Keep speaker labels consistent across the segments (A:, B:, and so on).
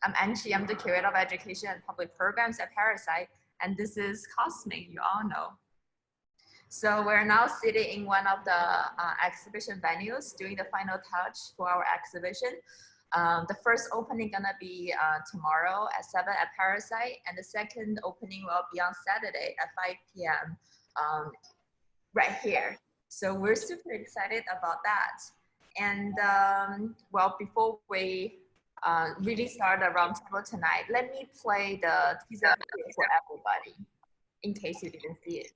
A: I'm Anchi, I'm the Curator of Education and Public Programs at Parasite, and this is Cosmic, you all know. So we're now sitting in one of the exhibition venues doing the final touch for our exhibition. The first opening gonna be tomorrow at 7 at Parasite, and the second opening will be on Saturday at 5 p.m. Right here. So we're super excited about that. And well, before we really start the roundtable tonight, let me play the teaser for everybody, in case you didn't see it.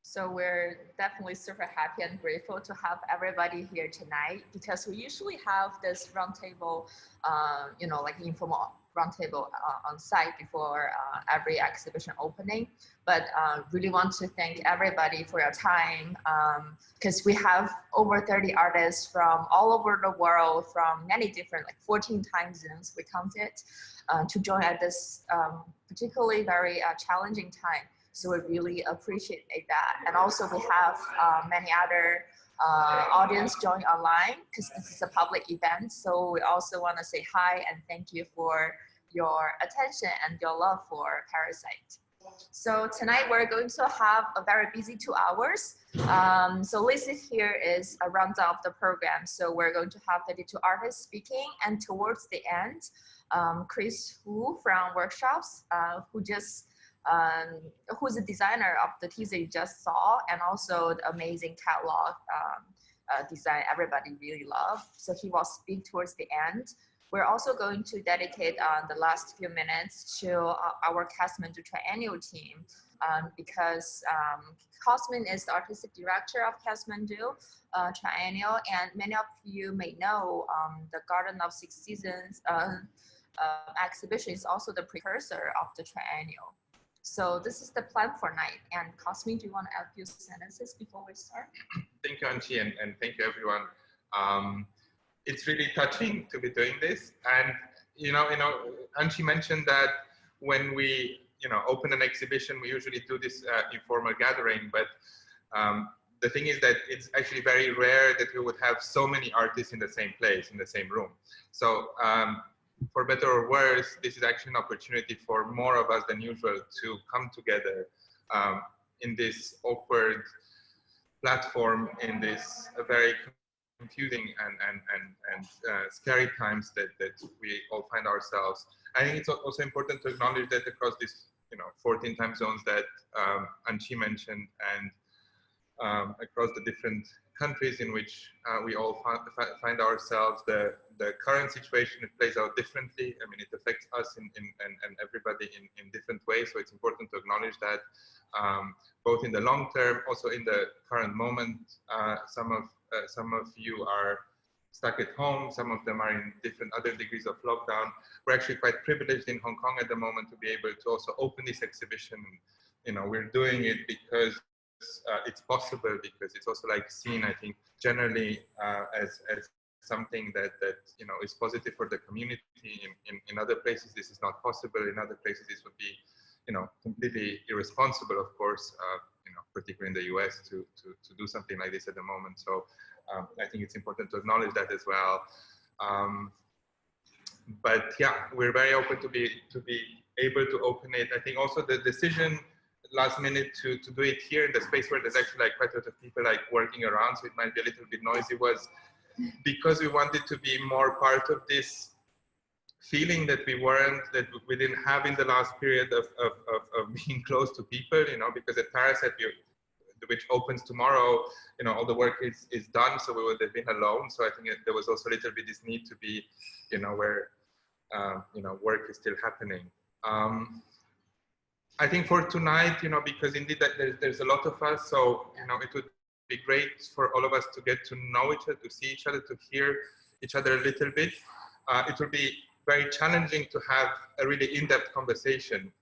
A: So we're definitely super happy and grateful to have everybody here tonight, because we usually have this roundtable, you know, like informal roundtable on site before every exhibition opening. But really want to thank everybody for your time, because we have over 30 artists from all over the world, from many different, like 14 time zones we counted, to join at this particularly very challenging time. So we really appreciate that. And also we have many other audience join online, because this is a public event. So we also want to say hi and thank you for your attention and your love for Parasite. So tonight we're going to have a very busy 2 hours. So listed here is a rundown of the program. So we're going to have 32 artists speaking, and towards the end, Kris Wu from Workshops, who's the designer of the teaser you just saw, and also the amazing catalog design everybody really loved. So he will speak towards the end. We're also going to dedicate the last few minutes to our Kathmandu Triennial team, because Cosmin is the artistic director of Kathmandu Triennial, and many of you may know the Garden of Six Seasons exhibition is also the precursor of the Triennial. So this is the plan for night. And Cosmin, do you want to add a few sentences before we start?
B: Thank you, Anchi, and thank you, everyone. It's really touching to be doing this. And, Anchi mentioned that when we, open an exhibition, we usually do this informal gathering. But the thing is that it's actually very rare that we would have so many artists in the same place, in the same room. So, for better or worse, this is actually an opportunity for more of us than usual to come together in this awkward platform, in this very confusing and scary times that we all find ourselves. I think it's also important to acknowledge that across these 14 time zones that Anchi mentioned, and across the different countries in which we all find ourselves, the current situation, it plays out differently. I mean, it affects us and everybody in different ways. So it's important to acknowledge that both in the long term, also in the current moment. Some of you are stuck at home. Some of them are in different other degrees of lockdown. We're actually quite privileged in Hong Kong at the moment to be able to also open this exhibition. We're doing it because it's possible, because it's also seen, I think, generally as something that is positive for the community. In other places this is not possible. In other places this would be completely irresponsible, of course, particularly in the US, to do something like this at the moment. So I think it's important to acknowledge that as well. But yeah, we're very open to be able to open it. I think also the decision last minute to do it here in the space where there's actually quite a lot of people working around, so it might be a little bit noisy, was because we wanted to be more part of this feeling that we didn't have in the last period of being close to people, because at Parasite, which opens tomorrow, all the work is done, so we would have been alone. So I think there was also a little bit this need to be, where, work is still happening. I think for tonight, because indeed there's a lot of us, so it would be great for all of us to get to know each other, to see each other, to hear each other a little bit. It will be very challenging to have a really in-depth conversation.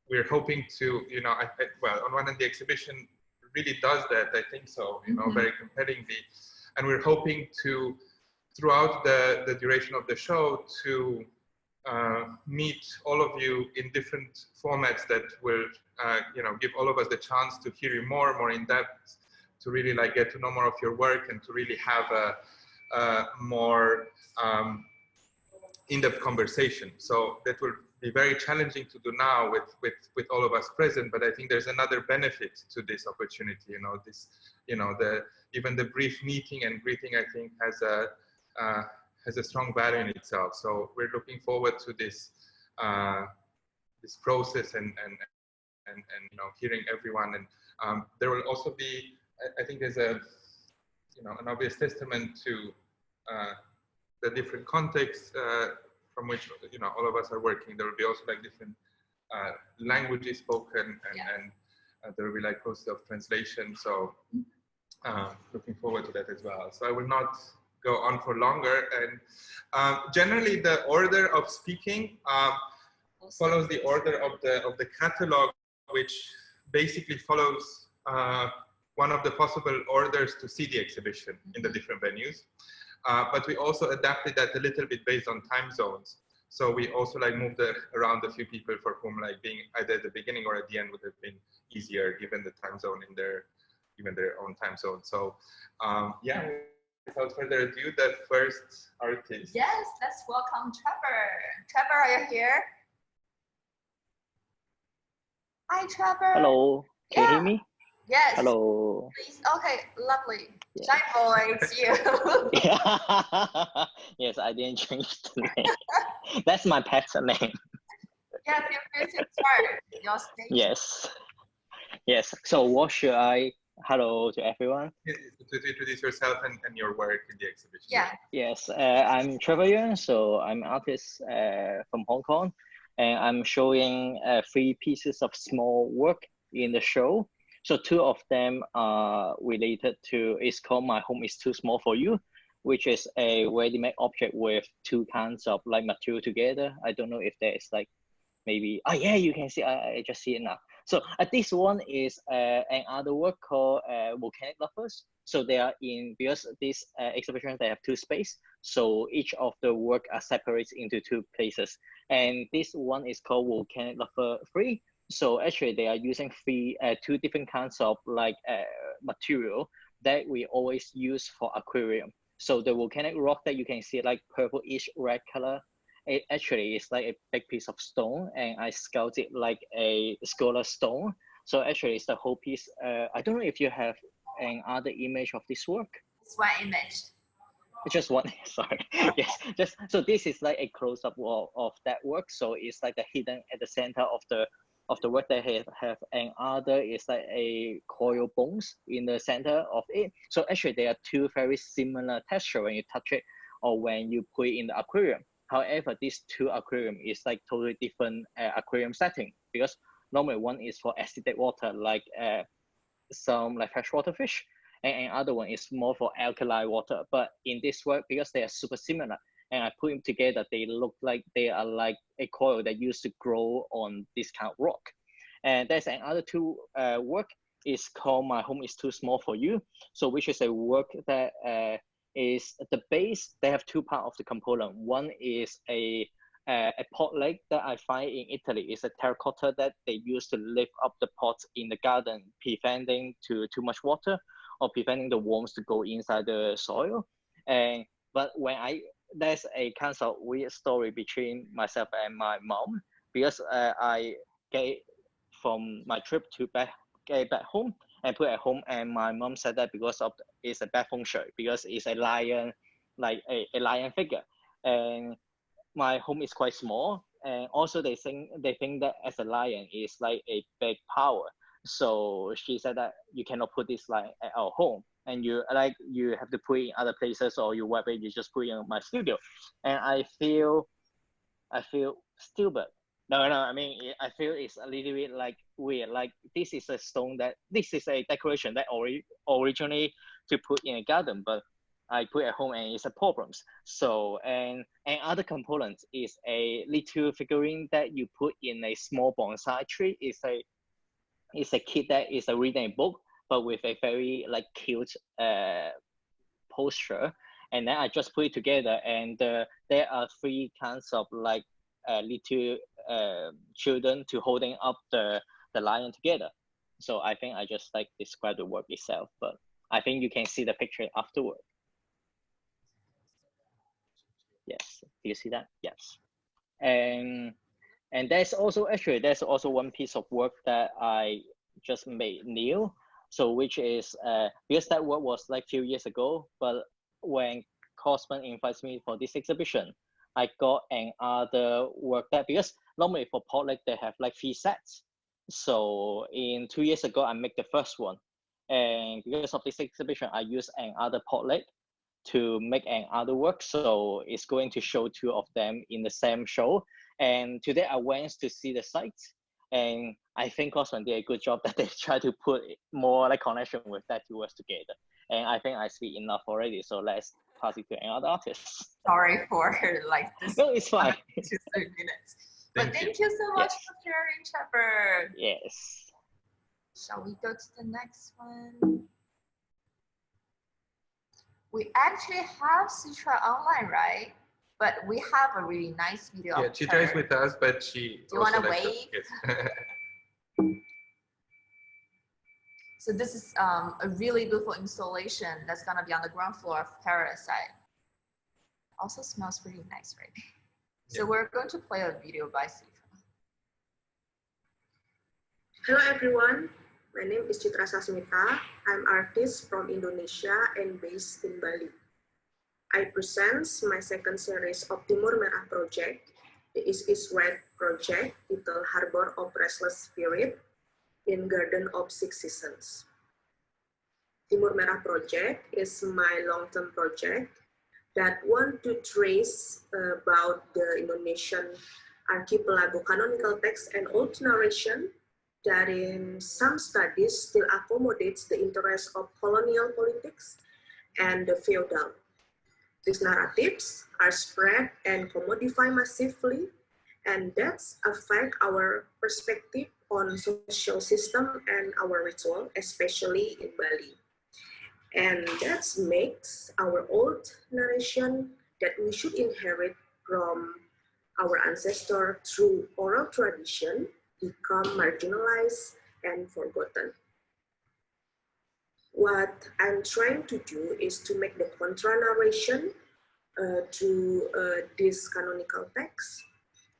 B: We're hoping to, well, on one hand, the exhibition really does that, I think so, very compellingly. And we're hoping to, throughout the duration of the show, to meet all of you in different formats that will, give all of us the chance to hear you more in depth, to really get to know more of your work, and to really have a more in-depth conversation. So that will be very challenging to do now with all of us present, but I think there's another benefit to this opportunity. Even the brief meeting and greeting, I think, has a strong value in itself. So we're looking forward to this this process and hearing everyone. And there will also be, I think, there's an obvious testament to the different contexts from which all of us are working. There will be also different languages spoken, and there will be process of translation. So looking forward to that as well. So I will not go on for longer. And generally, the order of speaking follows the order of the catalog, which basically follows one of the possible orders to see the exhibition in the different venues. But we also adapted that a little bit based on time zones. So we also moved around a few people for whom being either at the beginning or at the end would have been easier given the time zone in their own time zone. So yeah, without further ado, the first artist.
A: Yes, let's welcome Trevor. Trevor, are you here? Hi, Trevor.
C: Hello, can you hear me?
A: Yes.
C: Hello.
A: Please. Okay, lovely.
C: Yes.
A: Shy boy, it's you.
C: Yes, I didn't change the name. That's my pet's name.
A: Yeah, feel free to start your stage.
C: Yes. Yes. So what should I? Hello to everyone.
B: To introduce yourself and your work in the exhibition.
A: Yeah.
C: Yes, I'm Trevor Yuan. So I'm an artist from Hong Kong, and I'm showing 3 pieces of small work in the show. So 2 of them are related to, it's called My Home is Too Small for You, which is a ready-made object with 2 kinds of material together. I don't know if there's maybe, yeah, you can see, I just see it now. So this one is another work called Volcanic Lovers. So they are because this exhibition, they have 2 spaces. So each of the work are separated into 2 places. And this one is called Volcanic Lover 3. So actually they are using 2 different kinds of material that we always use for aquarium. So the volcanic rock that you can see purplish red color, it actually is a big piece of stone, and I sculpted a scholar stone. So actually it's the whole piece. I don't know if you have another image of this work.
A: It's one image.
C: Just one, sorry. Yes, so this is a close-up of that work. So it's the hidden at the center of the work that have another is a coil bones in the center of it. So actually there are 2 very similar texture when you touch it or when you put it in the aquarium. However, these 2 aquarium is totally different aquarium setting, because normally one is for acidic water, some freshwater fish, and another one is more for alkaline water. But in this work, because they are super similar, and I put them together, they look like they are a coil that used to grow on this kind of rock. And there's another 2 work is called My Home is Too Small for You. So which is a work that is the base. They have 2 parts of the component. One is a pot lake that I find in Italy. It's a terracotta that they use to lift up the pots in the garden, preventing too much water or preventing the worms to go inside the soil. But there's a kind of weird story between myself and my mom, because I get from my trip to back home and put at home, and my mom said that because of it's a bad feng shui, because it's a lion, a lion figure, and my home is quite small, and also they think that as a lion is a big power. So she said that you cannot put this at our home, and you have to put it in other places, or you whatever, you just put it in my studio. And I feel stupid No, I mean, I feel it's a little bit like weird. Like this is a decoration that originally to put in a garden, but I put at home and it's a problems. So and other components is a little figurine that you put in a small bonsai tree. It's a kid that is reading a book, but with a very like cute posture. And then I just put it together, and there are three kinds of like little children to holding up the lion together. So I think I just like describe the work itself, but I think you can see the picture afterward. Yes, do you see that? Yes. And there's also one piece of work that I just made new. So which is because that work was like a few years ago, but when Cosman invites me for this exhibition, I got another work that, because normally for potluck they have like 3 sets. So in 2 years ago, I made the first one. And because of this exhibition, I used another potluck to make another work. So it's going to show 2 of them in the same show. And today I went to see the site, and I think Cosman did a good job that they try to put more like connection with that 2 works together. And I think I speak enough already. So let's pass it to another artist.
A: Sorry for like this.
C: No, it's fine.
A: 2 minutes. But thank you so much for sharing, Shepard.
C: Yes.
A: Shall we go to the next one? We actually have Citra online, right? But we have a really nice video.
B: Yeah, Citra is with us, but she.
A: Do you want to wave?
B: Yes.
A: So this is a really beautiful installation that's gonna be on the ground floor of Parasite. Also smells really nice, right? So we're going to play a video by Citra.
D: Hello everyone, my name is Citra Sasmita. I'm artist from Indonesia and based in Bali. I present my second series of Timur Merah project, the Is Red project, titled Harbor of Restless Spirit in Garden of 6 Seasons. Timur Merah project is my long-term project that want to trace about the Indonesian archipelago canonical text and old narration that in some studies still accommodates the interests of colonial politics and the feudal. These narratives are spread and commodified massively, and that's affect our perspective on social system and our ritual, especially in Bali. And that makes our old narration that we should inherit from our ancestor through oral tradition become marginalized and forgotten. What I'm trying to do is to make the contra-narration to this canonical text,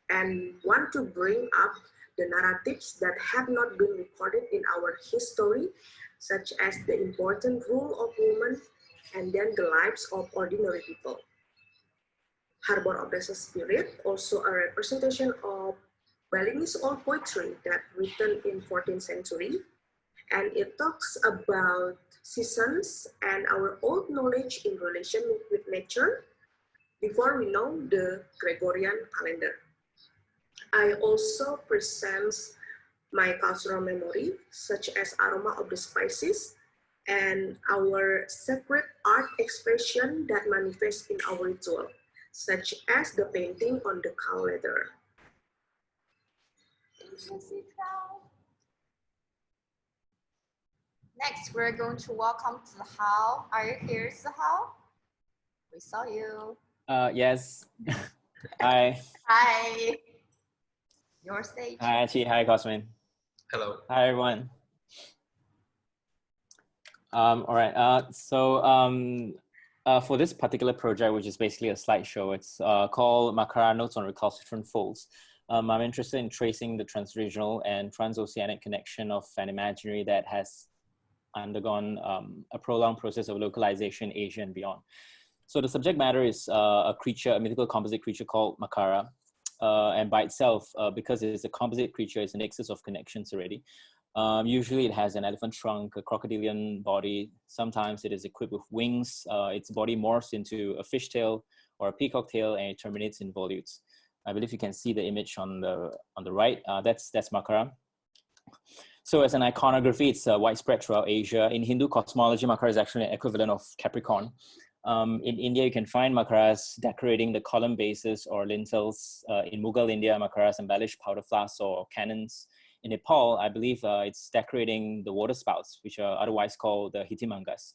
D: and want to bring up the narratives that have not been recorded in our history, such as the important role of women and then the lives of ordinary people. Harbor of Restless Spirit, also a representation of Balinese old poetry that written in 14th century, and it talks about seasons and our old knowledge in relation with nature before we know the Gregorian calendar. I also present my cultural memory, such as aroma of the spices and our sacred art expression that manifests in our ritual, such as the painting on the cow leather.
A: Next, we're going to welcome Zihao. Are you here, Zihao? We saw you.
E: Yes. Hi.
A: Hi. Your stage.
E: Hi, Chi. Hi, Cosmin.
B: Hello.
E: Hi, everyone. All right. For this particular project, which is basically a slideshow, it's called Makara Notes on Recalcitrant Folds. I'm interested in tracing the transregional and transoceanic connection of an imaginary that has undergone a prolonged process of localization in Asia and beyond. So the subject matter is a mythical composite creature called Makara. And by itself, because it's a composite creature, it's a nexus of connections already. Usually it has an elephant trunk, a crocodilian body. Sometimes it is equipped with wings. Its body morphs into a fish tail or a peacock tail, and it terminates in volutes. I believe you can see the image on the right. That's Makara. So as an iconography, it's widespread throughout Asia. In Hindu cosmology, Makara is actually an equivalent of Capricorn. In India, you can find Makaras decorating the column bases or lintels. In Mughal India, Makaras embellish powder flasks or cannons. In Nepal, I believe it's decorating the water spouts, which are otherwise called the hitimangas.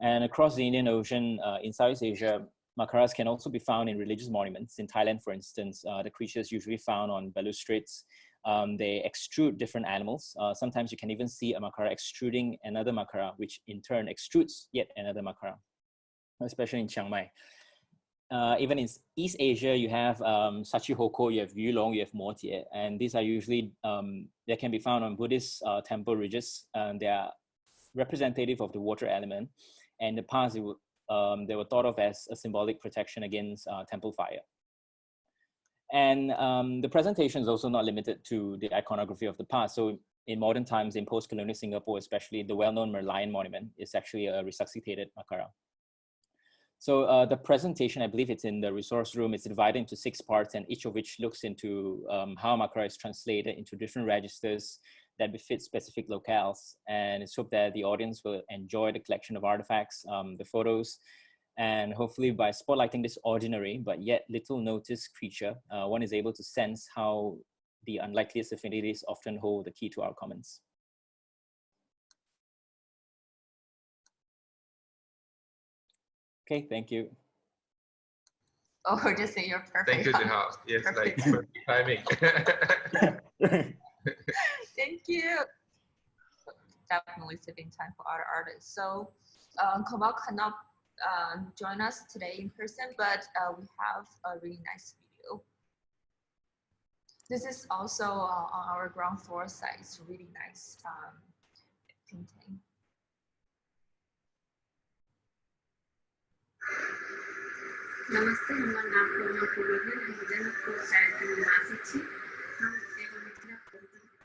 E: And across the Indian Ocean, in Southeast Asia, Makaras can also be found in religious monuments. In Thailand, for instance, the creatures usually found on balustrades. They extrude different animals. Sometimes you can even see a Makara extruding another Makara, which in turn extrudes yet another Makara, especially in Chiang Mai. Even in East Asia, you have Sachi Hoko, you have Yulong, you have Moth, and these are usually, they can be found on Buddhist temple ridges. They are representative of the water element. And in the past, they were thought of as a symbolic protection against temple fire. And the presentation is also not limited to the iconography of the past. So in modern times, in post-colonial Singapore, especially, the well-known Merlion monument is actually a resuscitated Makara. So the presentation, I believe it's in the resource room, it's divided into 6 parts, and each of which looks into how Makara is translated into different registers that befit specific locales. And it's hoped that the audience will enjoy the collection of artifacts, the photos, and hopefully by spotlighting this ordinary but yet little noticed creature, one is able to sense how the unlikeliest affinities often hold the key to our commons. Okay, thank you.
A: Oh, we're just saying you're perfect.
B: Thank you, Jihao. Yes,
A: Perfect.
B: like perfect timing.
A: Thank you. Definitely saving time for other artists. So Kamal cannot join us today in person, but we have a really nice video. This is also on our ground floor site. It's a really nice painting.
F: नमस्ते, हमारा नाम कोमल कुमार है। हम Janakpur side के निवासी छी। हम एगो मिथिला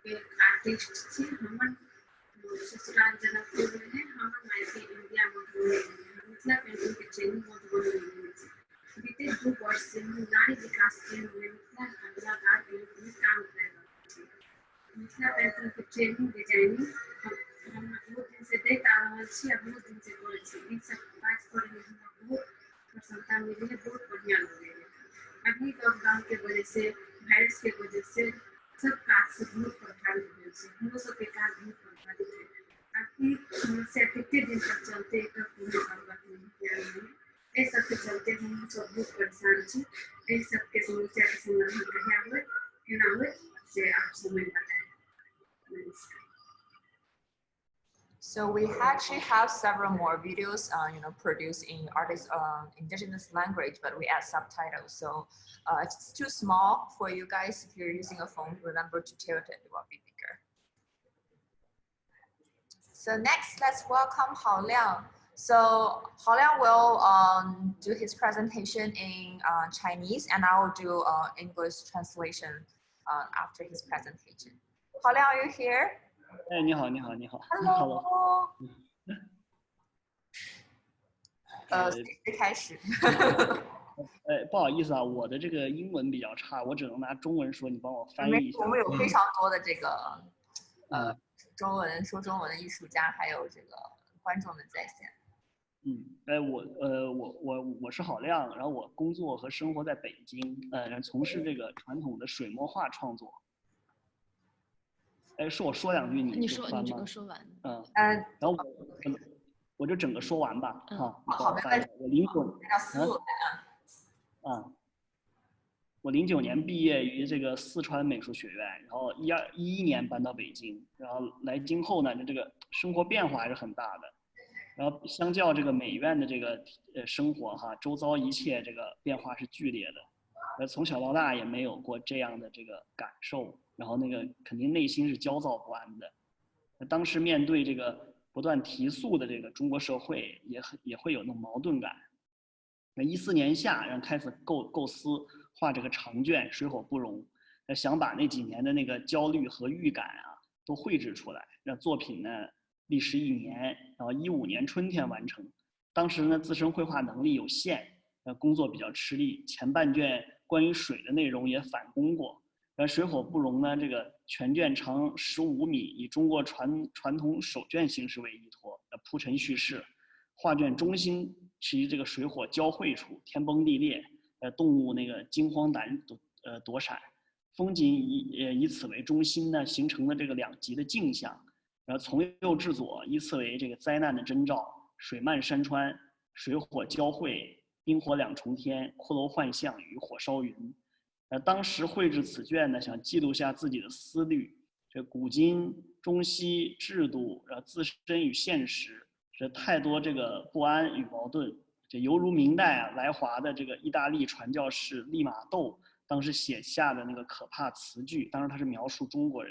F: के आर्टिस्ट छी। हमर ससुराल जनकपुर में है। हमर मायके इंडिया में मिथिला पेंटिंग के ट्रेनिंग मधुबनी में छी। बीते 2 वर्ष से हम नारी विकास केंद्र में मिथिला कलाकार के रूप में काम कर रहे छी। मिथिला पेंटिंग के ट्रेनिंग डिजाइनिंग हम बहुत दिन से देख आ रहल छी, बहुत दिन से करै छी। इन सब काज करे में हमरा बहुत प्रसन्नता मिली है, बहुत बढ़िया लगे है। अभी लॉकडाउन के वजह से, वायरस के वजह से सब काज से बहुत प्रभावित हुए हैं। हम सब के काज बहुत प्रभावित है। अभी समस्या कितने दिन तक चलते एक पूरी बात नहीं किया है। ये सब के चलते हम सब बहुत परेशान छी। ये सब के समस्या के समाधान कहिया हुए केना हुए से आप समय बताएं।
A: So we actually have several more videos, produced in artists' indigenous language, but we add subtitles. So if it's too small for you guys, if you're using a phone, remember to tilt it, it will be bigger. So next, let's welcome Hao Liang. So Hao Liang will do his presentation in Chinese, and I will do English translation after his presentation. Hao Liang, are you here?
G: 哎，你好，你好，你好。
A: Hello. 谁开始？
G: 不好意思啊，我的这个英文比较差，我只能拿中文说，你帮我翻译一下。
A: 我们有非常多的这个说中文的艺术家，还有这个观众们在线。
G: 我是郝亮，然后我工作和生活在北京，从事这个传统的水墨画创作。是我说2句你就翻吗？你整个说完。然后我就整个说完吧。好，没问题。我09年毕业于这个四川美术学院，然后11年搬到北京，然后来京后呢，这个生活变化还是很大的。然后相较这个美院的这个生活周遭一切这个变化是剧烈的。从小到大也没有过这样的这个感受。然后那个肯定内心是焦躁不安的，当时面对这个不断提速的这个中国社会，也会有那种矛盾感。14年夏，然后开始构思画这个长卷，水火不容，想把那几年的那个焦虑和预感都绘制出来，让作品呢历时1年，然后15年春天完成。当时呢自身绘画能力有限，工作比较吃力，前半卷关于水的内容也反攻过。水火不容呢，这个全卷长15米，以中国传统手卷形式为依托，铺陈叙事。画卷中心是以这个水火交汇处，天崩地裂，动物那个惊慌躲闪，风景以此为中心呢，形成了这个两极的镜像。从右至左依次为这个灾难的征兆，水漫山川，水火交汇，冰火两重天，骷髅幻象与火烧云。当时绘制此卷呢，想记录下自己的思虑，这古今中西制度，自身与现实，这太多这个不安与矛盾，这犹如明代来华的这个意大利传教士利玛窦当时写下的那个可怕词句。当时他是描述中国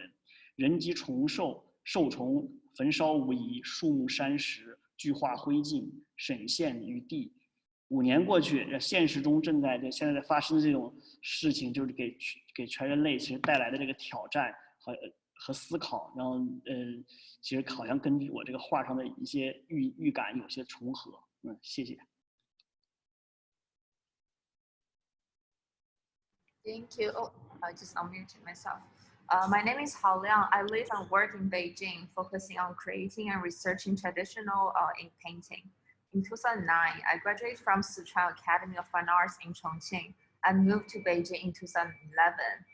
G: 人及虫兽，兽虫焚烧无遗，树木山石俱化灰烬，沈现于地。5年过去，现实中现在发生的这种事情，就是给全人类其实带来的这个挑战和思考，然后其实好像跟我这个画上的一些预感有些重合。谢谢。
A: Thank you. Oh, I just unmuted myself. My name is Hao Liang. I live and work in Beijing, focusing on creating and researching traditional ink painting. In 2009, I graduated from Sichuan Academy of Fine Arts in Chongqing and moved to Beijing in 2011.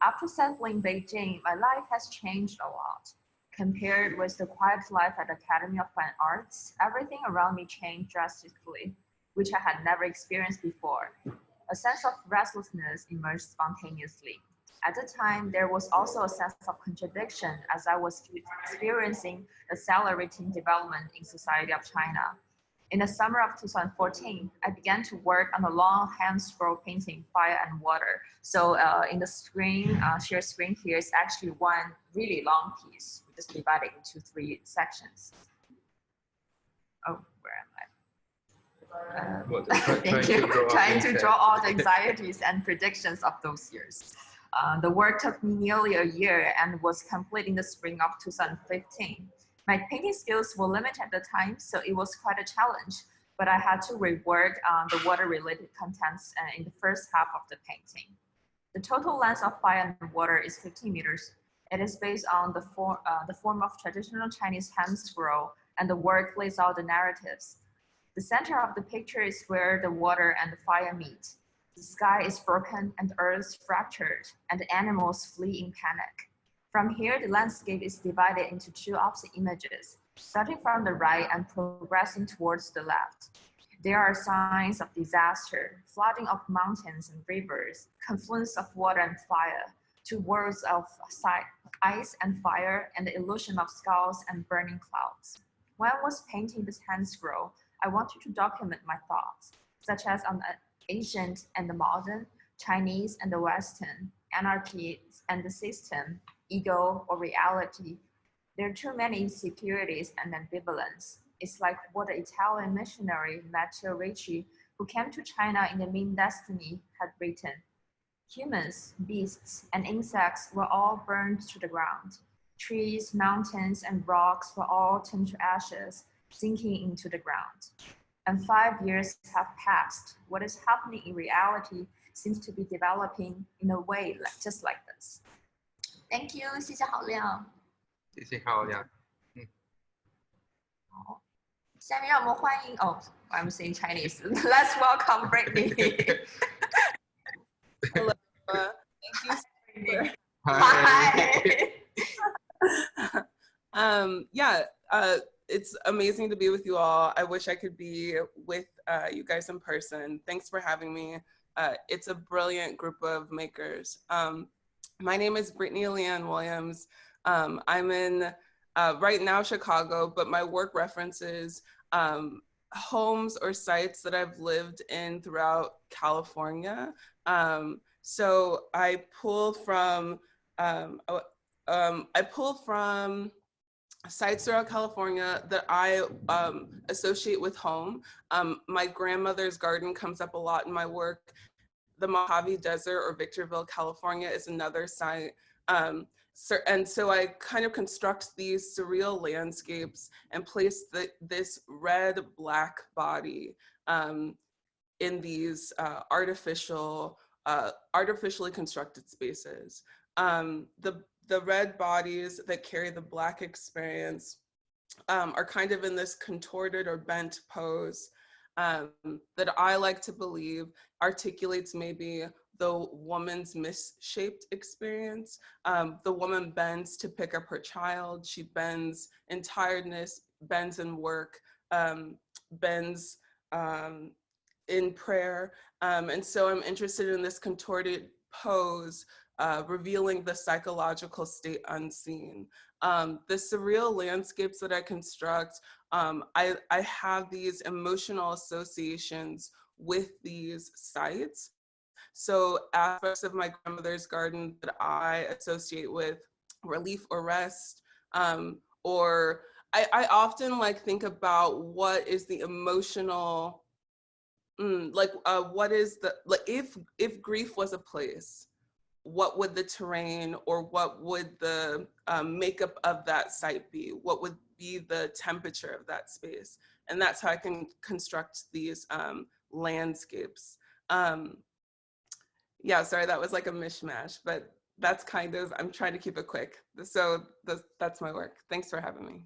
A: After settling in Beijing, my life has changed a lot. Compared with the quiet life at the Academy of Fine Arts, everything around me changed drastically, which I had never experienced before. A sense of restlessness emerged spontaneously. At the time, there was also a sense of contradiction as I was experiencing accelerating development in society of China. In the summer of 2014, I began to work on a long hand scroll painting, Fire and Water. So in the screen, share screen here is actually one really long piece, which is divided into 3 sections. Oh, where am I? Thank you. Trying to draw all the anxieties and predictions of those years. The work took me nearly a year and was complete in the spring of 2015. My painting skills were limited at the time, so it was quite a challenge, but I had to rework the water-related contents in the first half of the painting. The total length of Fire and Water is 15 meters. It is based on the form of traditional Chinese hand scroll, and the work lays out the narratives. The center of the picture is where the water and the fire meet. The sky is broken and the earth fractured, and the animals flee in panic. From here, the landscape is divided into 2 opposite images, starting from the right and progressing towards the left. There are signs of disaster, flooding of mountains and rivers, confluence of water and fire, 2 worlds of ice and fire, and the illusion of skulls and burning clouds. When I was painting this hand scroll, I wanted to document my thoughts, such as on the ancient and the modern, Chinese and the Western, anarchy and the system, ego or reality. There are too many insecurities and ambivalence. It's like what the Italian missionary Matteo Ricci, who came to China in the Ming Destiny, had written. Humans, beasts, and insects were all burned to the ground. Trees, mountains, and rocks were all turned to ashes, sinking into the ground. And 5 years have passed. What is happening in reality seems to be developing in a way just like this. Thank you, 谢谢郝亮。
B: 谢谢郝亮。
A: 好，下面让我们欢迎I'm saying Chinese. Let's welcome Brittany.
H: Hello. Thank you.
A: Hi.
H: It's amazing to be with you all. I wish I could be with you guys in person. Thanks for having me. It's a brilliant group of makers. My name is Brittany Leanne Williams. I'm in right now Chicago, but my work references homes or sites that I've lived in throughout California. So I pulled from sites throughout California that I associate with home. My grandmother's garden comes up a lot in my work. The Mojave Desert or Victorville, California is another site. And so I kind of construct these surreal landscapes and place this red-black body in these artificial artificially constructed spaces. The red bodies that carry the Black experience are kind of in this contorted or bent pose that I like to believe articulates maybe the woman's misshaped experience. The woman bends to pick up her child. She bends in tiredness, bends in work, bends in prayer. And so I'm interested in this contorted pose, revealing the psychological state unseen. The surreal landscapes that I construct, I have these emotional associations with these sites. So aspects of my grandmother's garden that I associate with relief or rest, or I often like think about what is the emotional, what is the, like if grief was a place, what would the terrain or what would the makeup of that site be? What would be the temperature of that space? And that's how I can construct these landscapes. Yeah, sorry, that was like a mishmash, but that's kind of, I'm trying to keep it quick. So that's my work. Thanks for having me.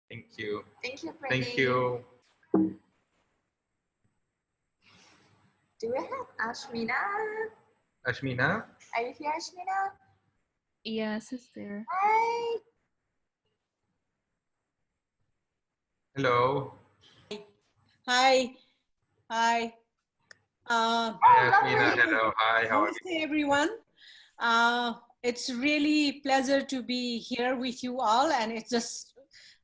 B: Thank you.
A: Thank you, Brittany.
B: Thank you.
A: Do we have Ashmina?
B: Ashmina?
A: Are you here, Ashmina?
I: Yes, it's there.
A: Hi.
B: Hello.
J: Hi. Hi.
B: Hi, Ashmina. Hello. Hi, how are you?
J: Namaste, everyone. It's really pleasure to be here with you all, and it's just,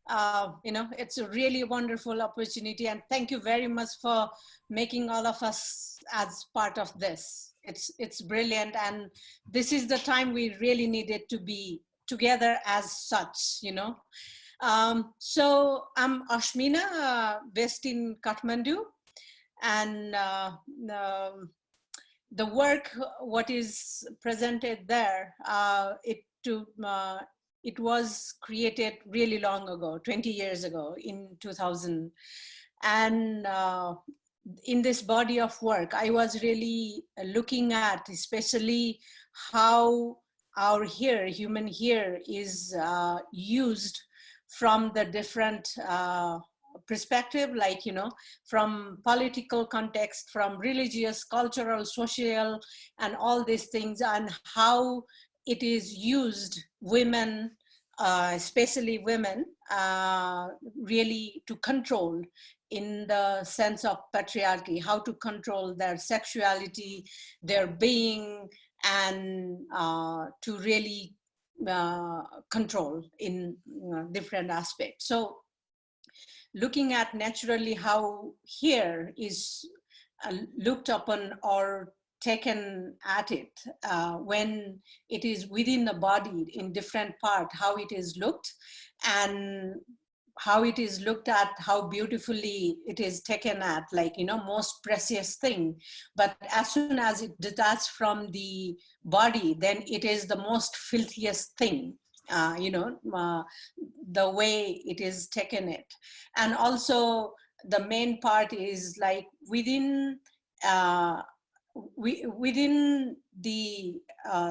J: it's a really wonderful opportunity, and thank you very much for making all of us as part of this. It's brilliant, and this is the time we really needed to be together as such, So I'm Ashmina, based in Kathmandu, and the work, what is presented there, it was created really long ago, 20 years ago in 2000. And in this body of work, I was really looking at especially how our hair, human hair, is used from the different perspective, like, from political context, from religious, cultural, social, and all these things, and how it is used, women, especially women, really to control in the sense of patriarchy, how to control their sexuality, their being, and to really control in different aspects. So looking at naturally how hair is looked upon or taken at it when it is within the body in different part, how it is looked, and how it is looked at, how beautifully it is taken at, like, most precious thing. But as soon as it detaches from the body, then it is the most filthiest thing. The way it is taken it. And also the main part is like within the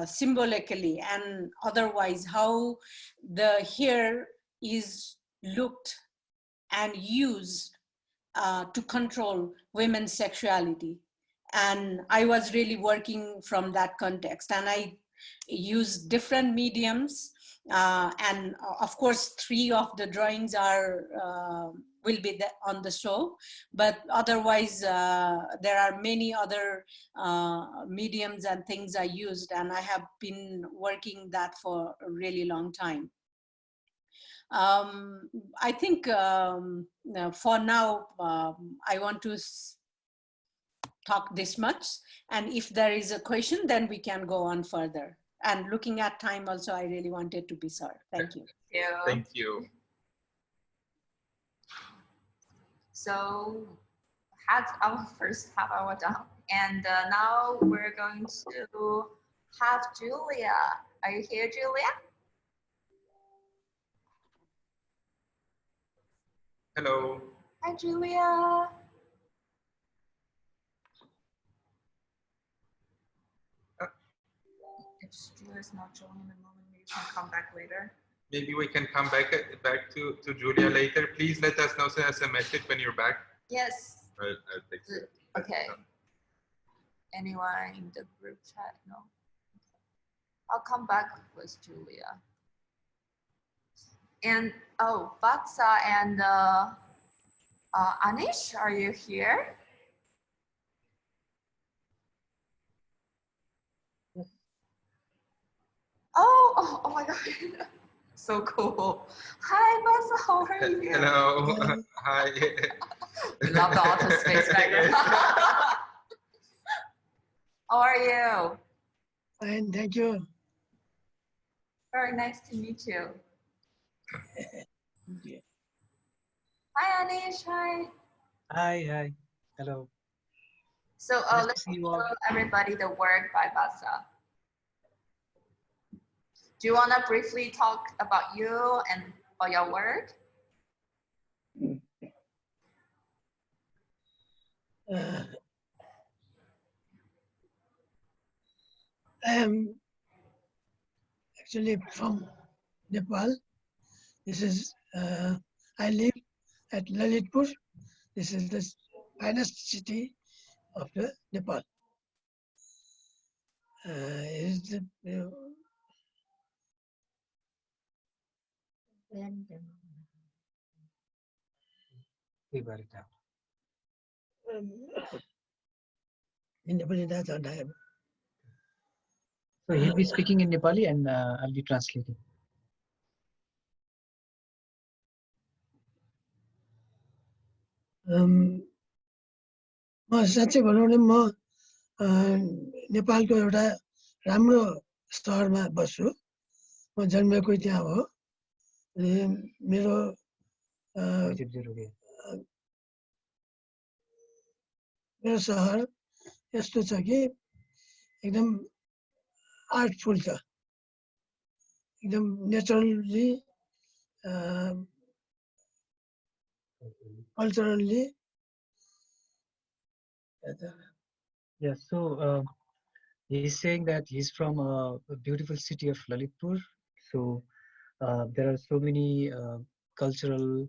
J: symbolically and otherwise, how the hair is looked and used to control women's sexuality. And I was really working from that context, and I used different mediums. And of course, 3 of the drawings are will be on the show, but otherwise there are many other mediums and things I used, and I have been working that for a really long time. I think for now I want to talk this much, and if there is a question, then we can go on further. And looking at time also, I really wanted to be sorry. Thank you.
B: Thank you.
A: So had our first half hour done, and now we're going to have Julia. Are you here, Julia?
B: Hello.
A: Hi, Julia. Julia's not joining the moment, maybe you can come back later.
B: Maybe we can come back to Julia later. Please let us know, send us a message when you're back.
A: Yes.
B: I'll fix it.
A: Okay. Anyone in the group chat? No. I'll come back with Julia. And oh, Batsa and Anish, are you here? Oh my God. So cool. Hi, Batsa, how are you?
B: Hello. Hi.
A: We love the office space background. How are you?
K: Fine, thank you.
A: Very nice to meet you. Hi, Anish. Hi.
L: Hi. Hello.
A: So let's show everybody the work by Batsa. Do you want to briefly talk about you and about your work?
K: I am actually from Nepal. This is, I live at Lalitpur. This is the finest city of the Nepal. In Nepali,
L: so he'll be speaking in Nepali and I'll be translating.
K: म साँच्चै भनौँ भने म नेपालको एउटा राम्रो सहरमा बस्छु म जन्मेको त्यहाँ हो मेरो सहर यस्तो छ कि एकदम आर्टफुल छ एकदम naturally culturally
L: Yeah, so he's saying that he's from a beautiful city of Lalitpur. So there are so many cultural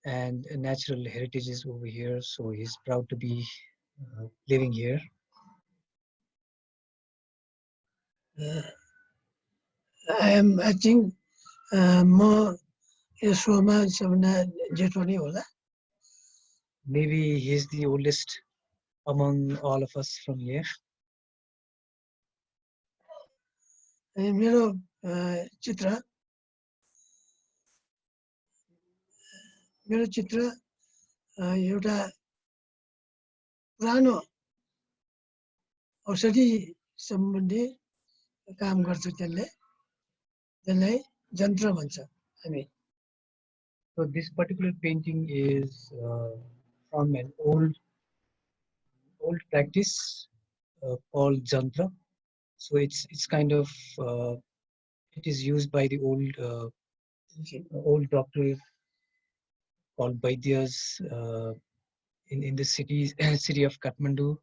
L: and natural heritages over here. So he's proud to be living here.
K: I am acting more Shoma Savana Jetoni Ola.
L: Maybe he's the oldest among all of us from here.
K: मेरो चित्र एउटा पुरानो औषधि सम्बन्धी काम गर्छ त्यसलाई जन्त्र भन्छ हामी.
L: So this particular painting is from an old practice called jantra. So it's kind of it is used by the old doctors called Vaidyas in the city of Kathmandu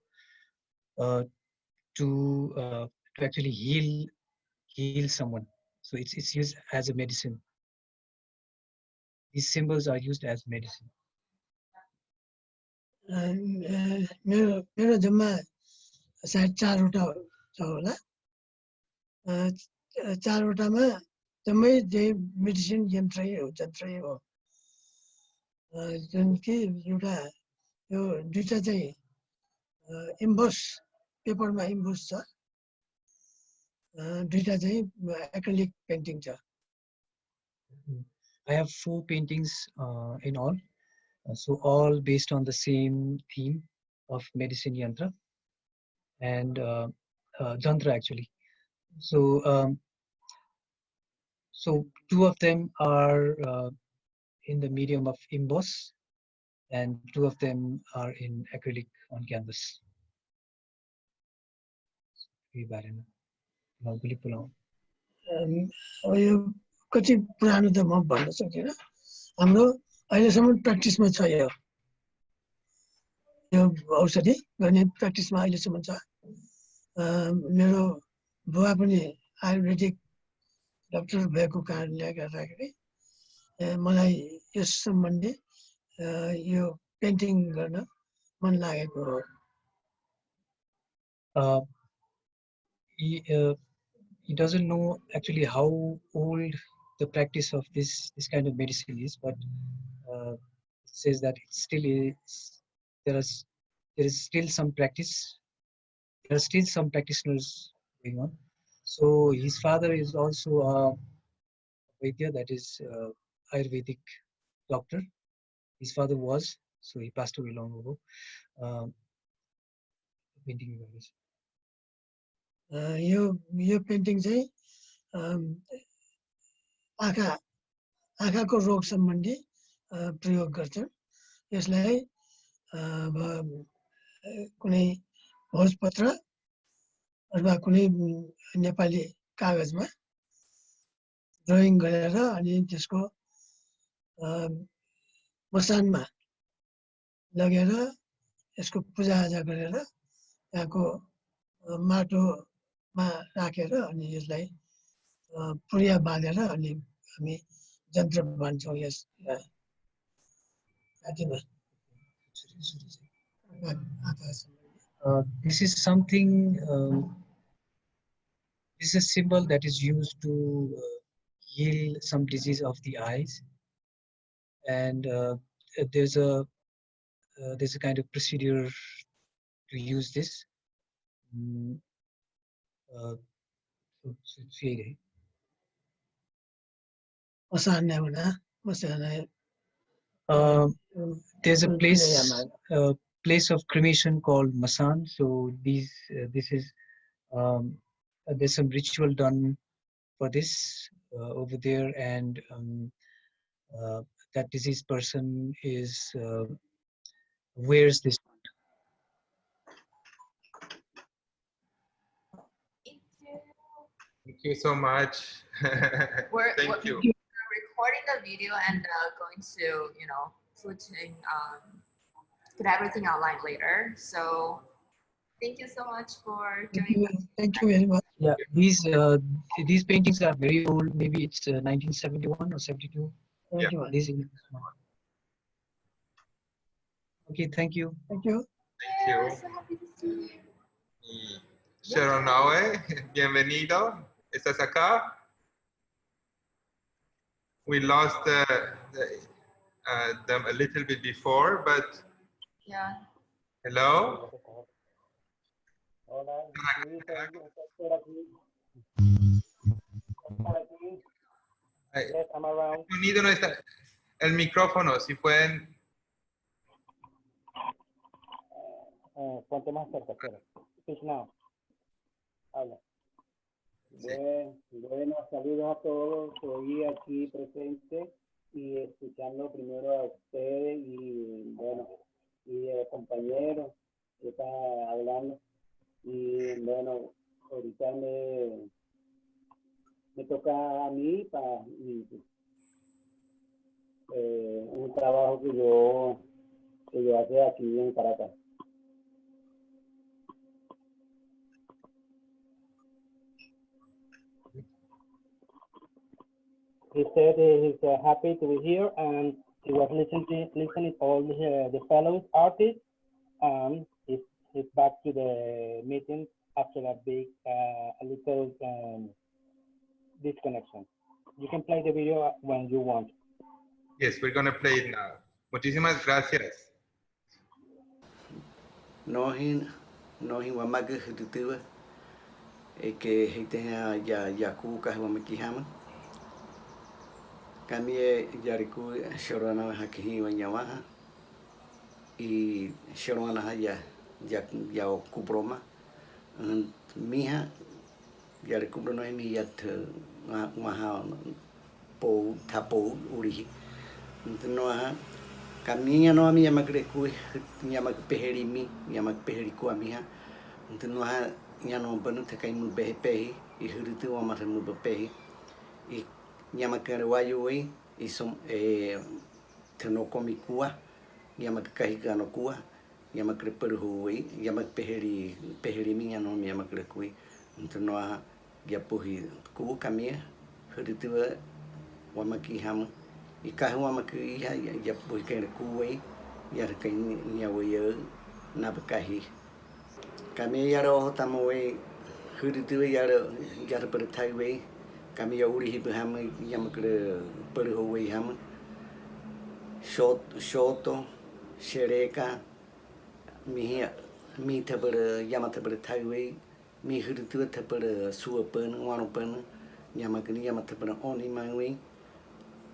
L: to actually heal someone. So it's used as a medicine. These symbols are used as medicine.
K: मेरो जम्मा सायद 4 वटा छ होला 4 वटामा जम्मै medicine जन्तरै हो जुन कि एउटा यो दुईटा चाहिँ इम्बोस पेपरमा इम्बोस छ दुईटा चाहिँ एक्रिलिक पेन्टिङ छ.
L: I have 4 paintings in all. So all based on the same theme of medicine yantra and jantra actually. So so 2 of them are in the medium of emboss and 2 of them are in acrylic on canvas.
K: कति पुरानो त म भन्न सक्दिनँ हाम्रो अहिलेसम्म प्र्याक्टिसमा छ यो औषधि गर्ने प्र्याक्टिसमा अहिलेसम्म छ मेरो बुवा पनि आयुर्वेदिक डक्टर भएको कारणले गर्दाखेरि मलाई यस सम्बन्धी यो पेन्टिङ गर्न मन लागेको हो.
L: He doesn't know actually how old the practice of this kind of medicine is, but says that it still is. There is still some practice. There are still some practitioners going on. So his father is also a Vaidya, that is Ayurvedic doctor. His father was, so he passed away long ago. Painting
K: yo painting चाहिँ आँखाको रोग सम्बन्धी प्रयोग गर्छन्. यसलाई कुनै भोजपत्र अथवा कुनै नेपाली कागजमा ड्रइङ गरेर अनि त्यसको मसानमा लगेर यसको पूजाआजा गरेर त्यहाँको माटोमा राखेर अनि यसलाई पुरिया बाँधेर अनि हामी जन्त्र बाँध्छौँ yes घाँटीमा.
L: This is something, this is a symbol that is used to heal some disease of the eyes, and there's a kind of procedure to use this. There's a place of cremation called Masan. So this is there's some ritual done for this over there, and that deceased person is wears this.
B: Thank you so much. Thank you.
A: We're recording the video and going to, put everything online later. So thank you so much for joining us.
K: Thank you very much.
L: Yeah, these paintings are very old. Maybe it's 1971 or 72.
B: Yeah.
L: Okay, thank you.
K: Thank you.
B: Thank you.
A: So happy to see you.
B: Sharon Awe, bienvenido. ¿Estás acá? We lost them a little bit before, but
A: yeah.
B: Hello.
M: Yes, I'm around.
B: El sonido no está. El micrófono, si pueden.
M: Ponte más cerca, espera. Speak now. Habla.
B: Sí.
M: Bueno, saludos a todos. Estoy aquí presente y escuchando primero a ustedes y bueno, y compañeros que están hablando. Y bueno, ahorita me toca a mí para un trabajo que yo hago aquí en Caracas. He said he's happy to be here and he was listening all the fellow artists. He's back to the meeting after a little disconnection. You can play the video when you want.
B: Yes, we're going to play it now. Muchísimas gracias.
N: Nohin wamaga hututua que hiteha ya kuka wamakihama. Kami yariku shorana hakihi wanyawaha y shorana ya kubroma miha yariku no mi yat maha po tapo uri no kami no mi yamakreku yamak peheri mi yamak peheri ku amiha no no banu takai mu behe y huritu amata mu behe y Yamakare wayoi isom tenoko mikua yamak kahigano kua yamakre perhui yamak peheri mi no yamakre kui ntonoa ya puhi ku kami huritua wa maki ham I ka wa maki ya puhi ke ku we ya ke ni we na bakahi kami ya ro tamo we huritua ya per thai we kami ya uri hi ham ya makre per ho we ham shoto shereka mi tabar yamata ber thai we mi huritua tabar suapen wanopen yamakni yamata ber oni mangwe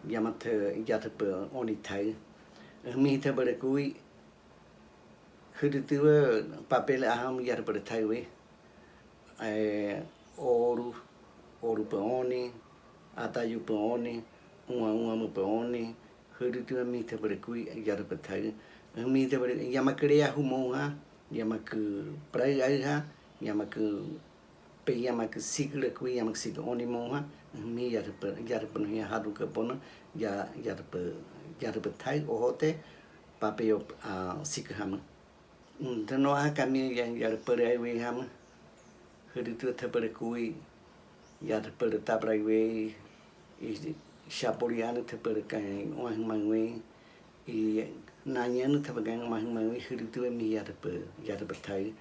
N: yamata yataper oni thai mi tabar kui huritua papel aham yataper thai we oru pe oni atayu pe oni uma pe oni huritua mi tabar kui yataper thai mi tabar yamakrea humoha yamaku prai ha yamaku pe yamaku sikle kui yamak sik oni moha mi yataper ya hadu ke pona ya yataper thai ohote papeo sik ham tano ha kami yang yataper ai we ham huritua tabar kui yataper tabrai we Shaporiana tabar kai wang mangwe I nanya nu tabagang mahimang huritua mi yataper thai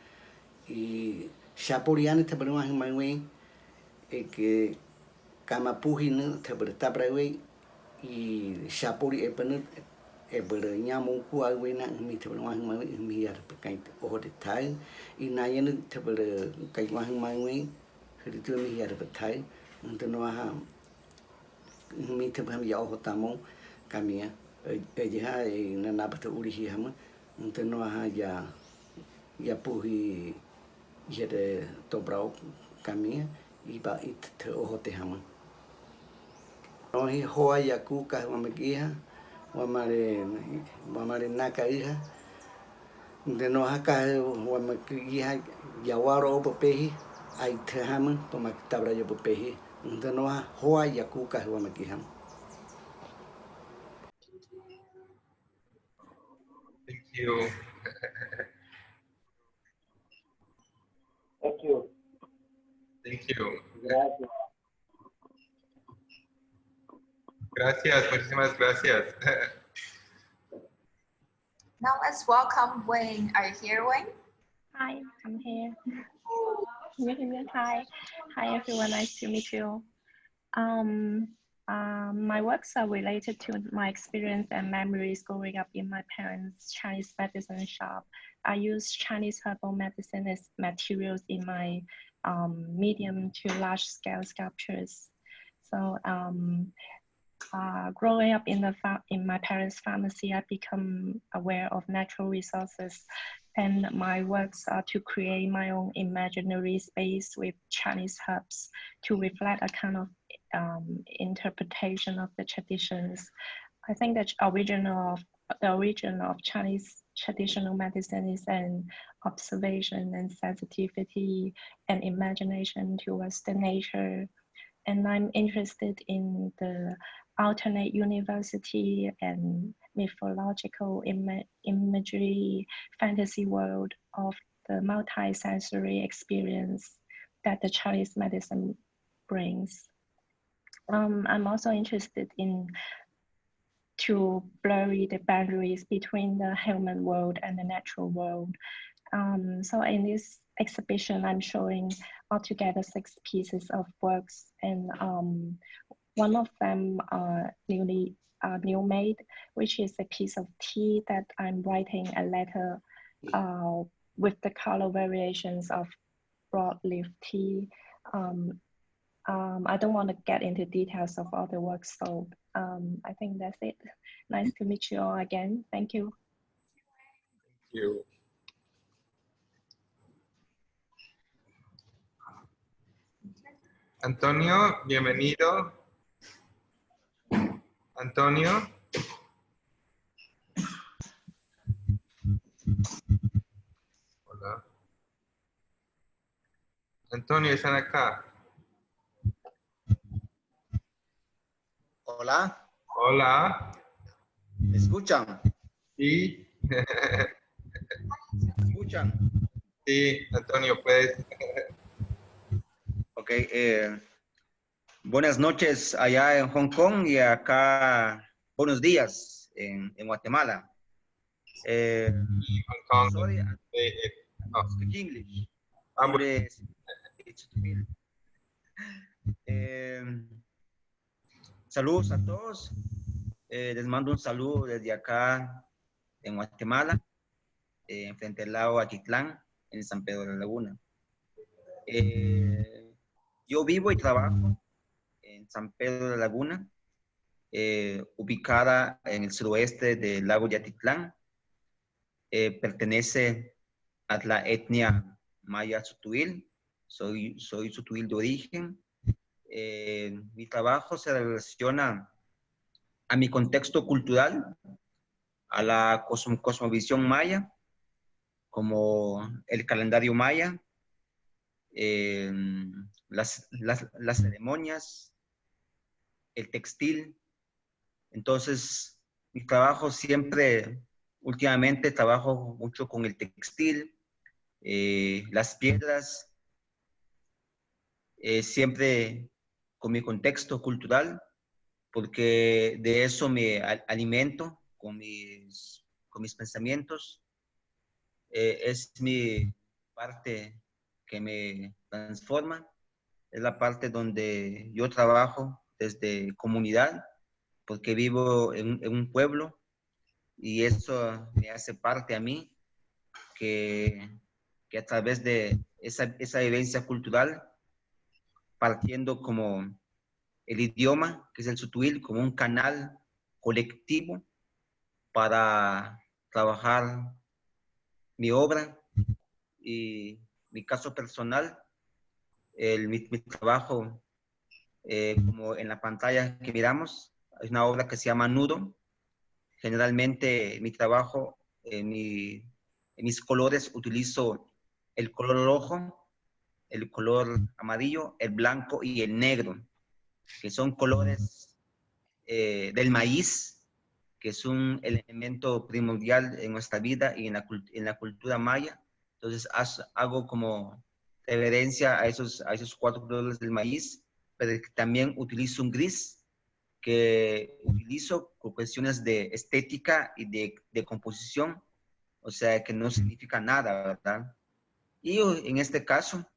N: I Shaporiana tabar mahimang ke kamapuhi nu tabar tabrai I Shapori epen eber nyamu ku awe na mi tabar mahimang mi yataper kai ohode thai I nanya nu tabar kai mahimang huritua mi yataper thai untuk ha mi tabar ya ohotamo kami Ejiha na nabata urihi hama untuk noah ya puhi yede tobrau kami iba it te ohote hama nohi hoa yaku ka wamagiha wamare naka iha de noha ka wamagiha yawaro opehi ai te hama tomak tabra yo pehi untuk noha hoa yaku ka wamagiha
B: Thank you.
M: Thank you.
B: Thank you.
M: Gracias.
B: Gracias, muchísimas gracias.
A: Now let's welcome Wayne. Are you here, Wayne?
O: Hi, I'm here. Can you hear me? Hi. Hi, everyone. Nice to meet you. My works are related to my experience and memories growing up in my parents' Chinese medicine shop. I use Chinese herbal medicine as materials in my medium to large scale sculptures. So growing up in my parents' pharmacy, I become aware of natural resources, and my works are to create my own imaginary space with Chinese herbs to reflect a kind of interpretation of the traditions. I think that the origin of Chinese traditional medicine is an observation and sensitivity and imagination towards the nature. And I'm interested in the alternate university and mythological imagery fantasy world of the multi-sensory experience that the Chinese medicine brings. I'm also interested in to blurry the boundaries between the human world and the natural world. So in this exhibition, I'm showing altogether 6 pieces of works, and one of them new made, which is a piece of tea that I'm writing a letter with the color variations of broadleaf tea. I don't want to get into details of all the works, so I think that's it. Nice to meet you all again. Thank you.
B: Thank you. Antonio, bienvenido. Antonio. Hola. Antonio, ¿están acá?
P: Hola.
B: Hola.
P: ¿Me escuchan?
B: Sí.
P: ¿Me escuchan?
B: Sí, Antonio, pues.
P: Ok. Ok, buenas noches allá en Hong Kong y acá buenos días en Guatemala. Sorry, I speak English. Saludos a todos. Les mando un saludo desde acá en Guatemala, frente al lago Atitlán, en San Pedro de la Laguna. Yo vivo y trabajo en San Pedro de la Laguna, ubicada en el suroeste del lago de Atitlán. Pertenece a la etnia maya sutuil. Soy sutuil de origen. Mi trabajo se relaciona a mi contexto cultural, a la cosmovisión maya, como el calendario maya, las ceremonias, el textil. Entonces, mi trabajo siempre, últimamente trabajo mucho con el textil, las piedras, siempre con mi contexto cultural, porque de eso me alimento con mis pensamientos. Es mi parte que me transforma, es la parte donde yo trabajo desde comunidad, porque vivo en un pueblo y eso me hace parte a mí, que a través de esa vivencia cultural, partiendo como el idioma, que es el sutuil, como un canal colectivo para trabajar mi obra y mi caso personal, mi trabajo, como en la pantalla que miramos, es una obra que se llama Nudo. Generalmente mi trabajo, en mis colores utilizo el color rojo, el color amarillo, el blanco y el negro, que son colores del maíz, que es un elemento primordial en nuestra vida y en la cultura maya. Entonces hago como reverencia a esos 4 colores del maíz, pero también utilizo un gris, que utilizo por cuestiones de estética y de composición, o sea que no significa nada, ¿verdad? Y en este caso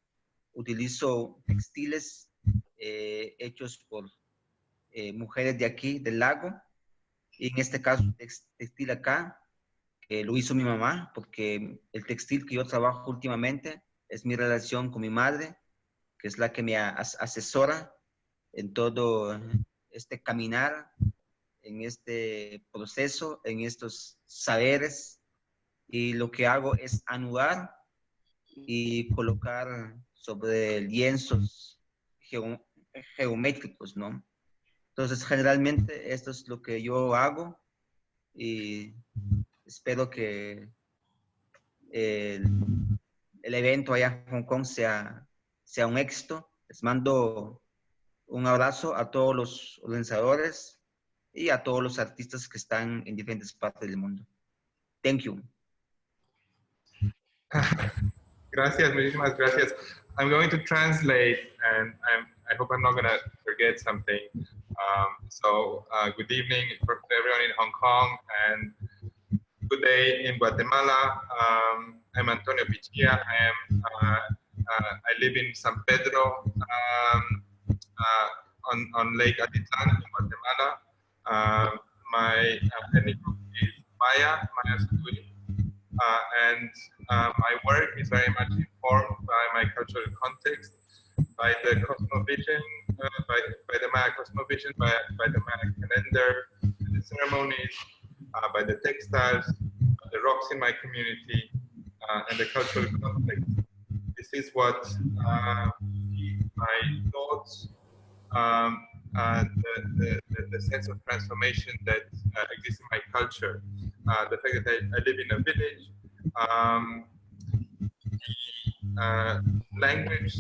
P: utilizo textiles hechos por mujeres de aquí, del lago, y en este caso textil acá, lo hizo mi mamá, porque el textil que yo trabajo últimamente es mi relación con mi madre, que es la que me asesora en todo este caminar, en este proceso, en estos saberes, y lo que hago es anudar y colocar sobre lienzos geométricos, ¿no? Entonces, generalmente esto es lo que yo hago y espero que el evento allá en Hong Kong sea un éxito. Les mando un abrazo a todos los organizadores y a todos los artistas que están en diferentes partes del mundo. Thank you.
B: Gracias, muchísimas gracias. I'm going to translate, and I hope I'm not going to forget something. Good evening for everyone in Hong Kong, and good day in Guatemala. I'm Antonio Pichia. I live in San Pedro, on Lake Atitlán in Guatemala. My ethnic group is Maya Sutuil. My work is very much informed by my cultural context, by the cosmovision, by the Maya cosmovision, by the Maya calendar, the ceremonies, by the textiles, the rocks in my community, and the cultural context. This is what my thoughts, the sense of transformation that exists in my culture. The fact that I live in a village, language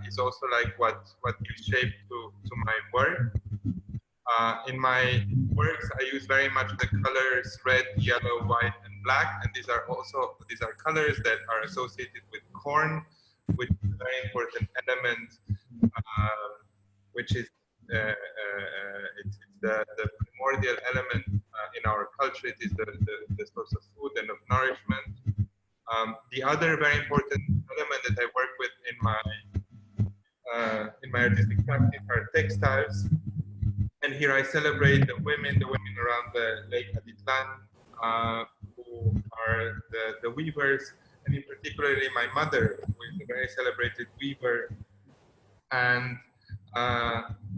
B: is also like what gives shape to my work. In my works, I use very much the colors red, yellow, white, and black, and these are colors that are associated with corn, which is a very important element, which is it's the primordial element in our culture. It is the source of food and of nourishment. The other very important element that I work with in my artistic practice are textiles. And here I celebrate the women around the Lake Atitlan, who are the weavers, and in particularly my mother, who is a very celebrated weaver. And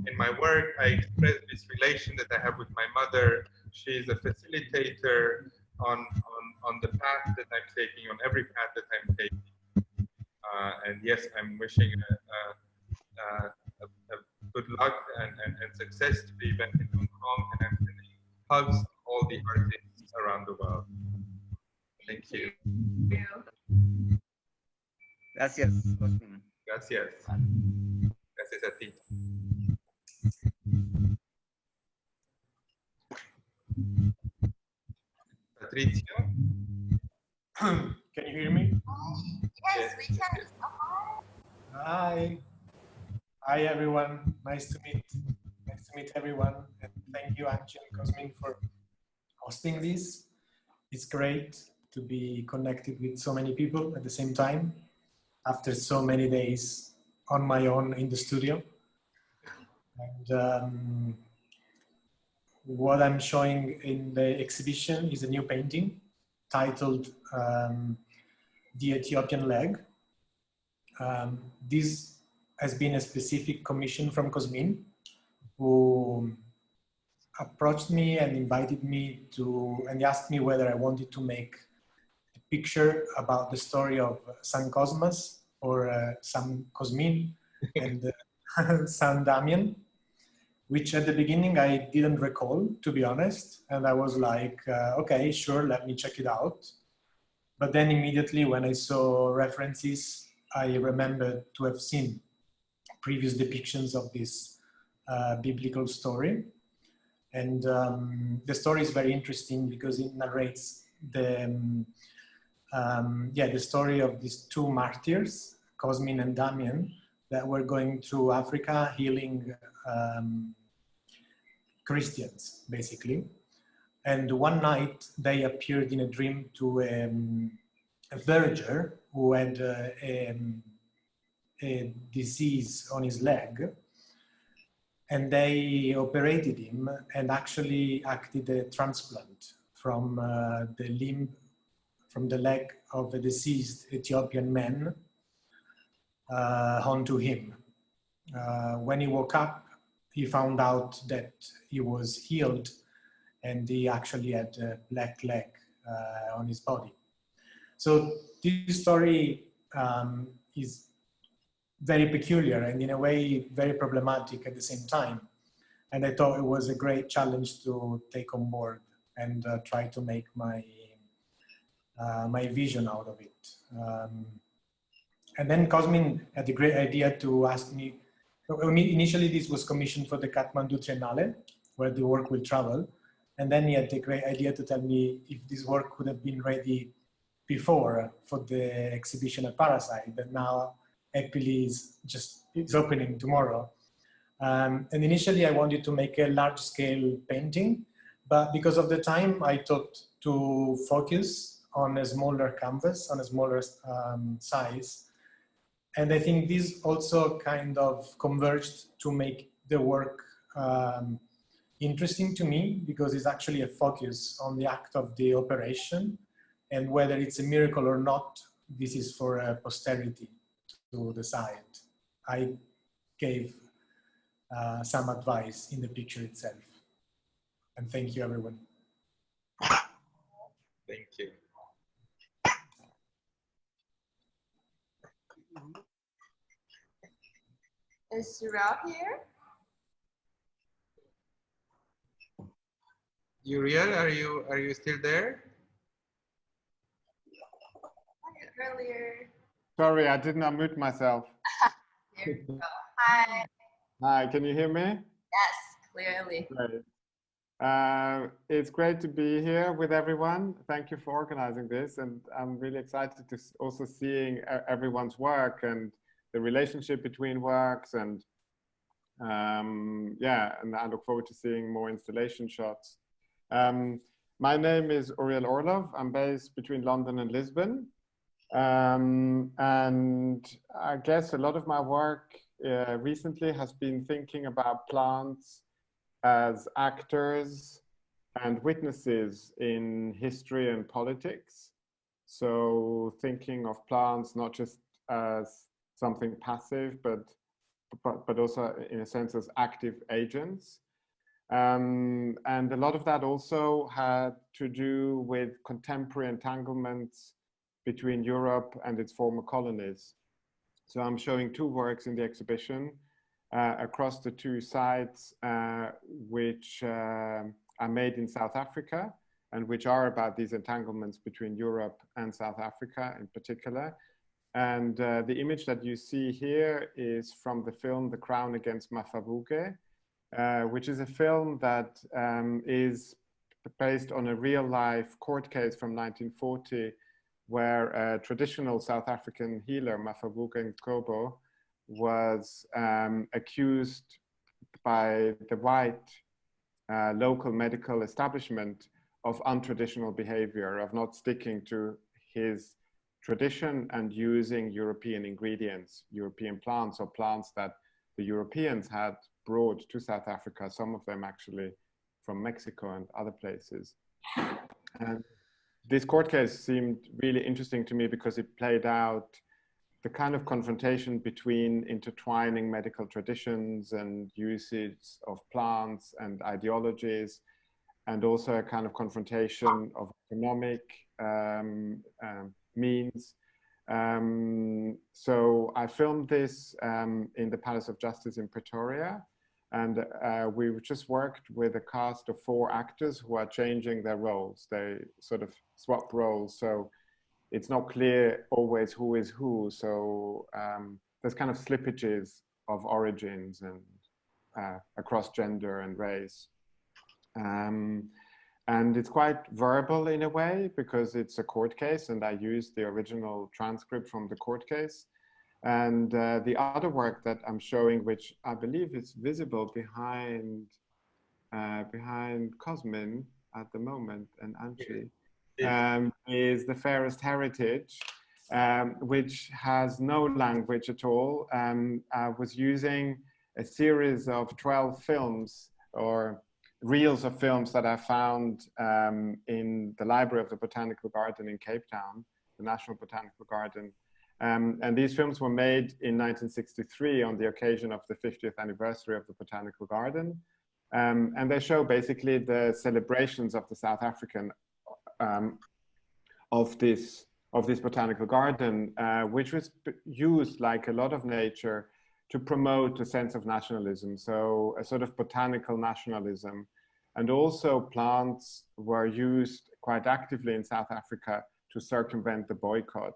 B: in my work, I express this relation that I have with my mother. She is a facilitator on the path that I'm taking, on every path that I'm taking. And yes, I'm wishing a good luck and success to the event in Hong Kong, and I'm sending hugs to all the artists around the world. Thank you.
P: Gracias, Cosmin.
B: Gracias. Gracias a ti. Patricio?
Q: Can you hear me?
A: Yes, we can.
Q: Hi. Hi, everyone. Nice to meet everyone. And thank you, Angie and Cosmin, for hosting this. It's great to be connected with so many people at the same time after so many days on my own in the studio. And what I'm showing in the exhibition is a new painting titled The Ethiopian Leg. This has been a specific commission from Cosmin, who approached me and invited me to, and asked me whether I wanted to make a picture about the story of San Cosmas, or San Cosmin, and San Damian, which at the beginning I didn't recall, to be honest. And I was like, okay, sure, let me check it out. But then immediately when I saw references, I remembered to have seen previous depictions of this biblical story. And the story is very interesting because it narrates the story of these two martyrs, Cosmin and Damian, that were going through Africa healing Christians, basically. And one night they appeared in a dream to a verger who had a disease on his leg, and they operated him and actually acted a transplant from the limb, from the leg of a deceased Ethiopian man onto him. When he woke up, he found out that he was healed and he actually had a black leg on his body. So this story is very peculiar and in a way very problematic at the same time. And I thought it was a great challenge to take on board and try to make my vision out of it. And then Cosmin had a great idea to ask me, initially this was commissioned for the Kathmandu Triennale, where the work will travel. And then he had a great idea to tell me if this work could have been ready before for the exhibition at Parasite, that now happily it's opening tomorrow. And initially I wanted to make a large scale painting, but because of the time I thought to focus on a smaller canvas, on a smaller size. And I think this also kind of converged to make the work interesting to me, because it's actually a focus on the act of the operation, and whether it's a miracle or not, this is for posterity to decide. I gave some advice in the picture itself. And thank you, everyone.
B: Thank you.
A: Is Uriel here?
B: Uriel, are you still there?
A: Earlier.
R: Sorry, I didn't unmute myself.
A: Here we go. Hi.
R: Hi, can you hear me?
A: Yes, clearly.
R: Great. It's great to be here with everyone. Thank you for organizing this, and I'm really excited to also seeing everyone's work and the relationship between works, and yeah, and I look forward to seeing more installation shots. My name is Ariel Orlov. I'm based between London and Lisbon. And I guess a lot of my work recently has been thinking about plants as actors and witnesses in history and politics. So thinking of plants not just as something passive, but also in a sense as active agents. And a lot of that also had to do with contemporary entanglements between Europe and its former colonies. So I'm showing two works in the exhibition across the two sites, which are made in South Africa, and which are about these entanglements between Europe and South Africa in particular. And the image that you see here is from the film The Crown Against Mafavuke, which is a film that is based on a real-life court case from 1940, where a traditional South African healer, Mafavuke Nkobo, was accused by the white local medical establishment of untraditional behavior, of not sticking to his tradition and using European ingredients, European plants, or plants that the Europeans had brought to South Africa, some of them actually from Mexico and other places. And this court case seemed really interesting to me because it played out the kind of confrontation between intertwining medical traditions and usage of plants and ideologies, and also a kind of confrontation of economic means. So I filmed this in the Palace of Justice in Pretoria, and we just worked with a cast of 4 actors who are changing their roles. They sort of swap roles, so it's not clear always who is who. So there's kind of slippages of origins and across gender and race. And it's quite verbal in a way because it's a court case, and I used the original transcript from the court case. And the other work that I'm showing, which I believe is visible behind Cosmin at the moment, and Anchi, is The Fairest Heritage, which has no language at all. I was using a series of 12 films, or reels of films, that I found in the library of the Botanical Garden in Cape Town, the National Botanical Garden. And these films were made in 1963 on the occasion of the 50th anniversary of the Botanical Garden. And they show basically the celebrations of the South African, of this Botanical Garden, which was used, like a lot of nature, to promote a sense of nationalism, so a sort of botanical nationalism. And also plants were used quite actively in South Africa to circumvent the boycott.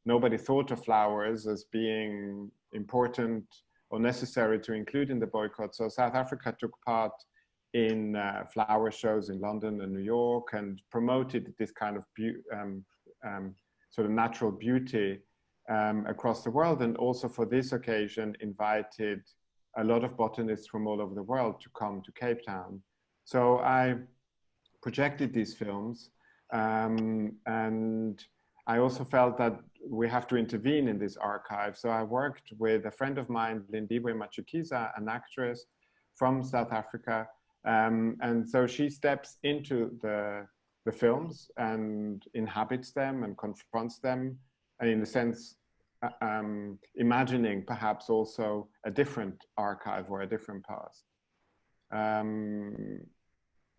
R: Nobody thought of flowers as being important or necessary to include in the boycott. So South Africa took part in flower shows in London and New York, and promoted this kind of sort of natural beauty across the world, and also for this occasion invited a lot of botanists from all over the world to come to Cape Town. So I projected these films, and I also felt that we have to intervene in this archive. So I worked with a friend of mine, Lindiwe Matshikiza, an actress from South Africa, and so she steps into the films and inhabits them and confronts them, and in a sense, imagining perhaps also a different archive or a different past.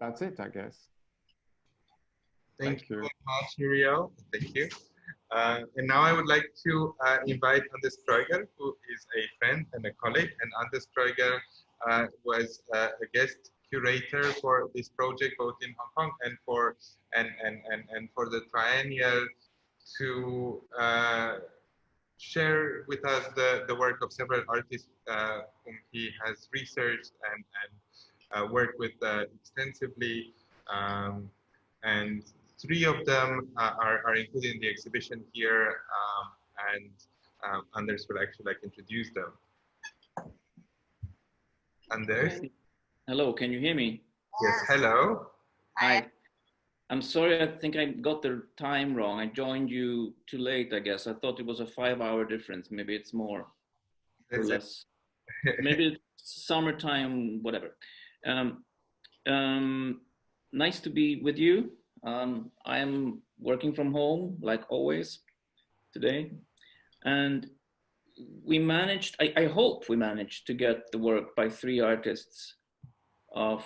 R: That's it, I guess.
B: Thank you very much, Ariel. Thank you. And now I would like to invite Anders Kreuger, who is a friend and a colleague. And Anders Kreuger was a guest curator for this project, both in Hong Kong and for the triennial, to share with us the work of several artists whom he has researched and worked with extensively, and 3 of them are included in the exhibition here, and Anders will actually introduce them. Anders?
S: Hello, can you hear me?
B: Yes, hello.
S: Hi. I'm sorry, I think I got the time wrong. I joined you too late, I guess. I thought it was a 5-hour difference. Maybe it's more or less. Maybe it's summertime, whatever. Nice to be with you. I am working from home, like always, today. And we managed, I hope we managed to get the work by 3 artists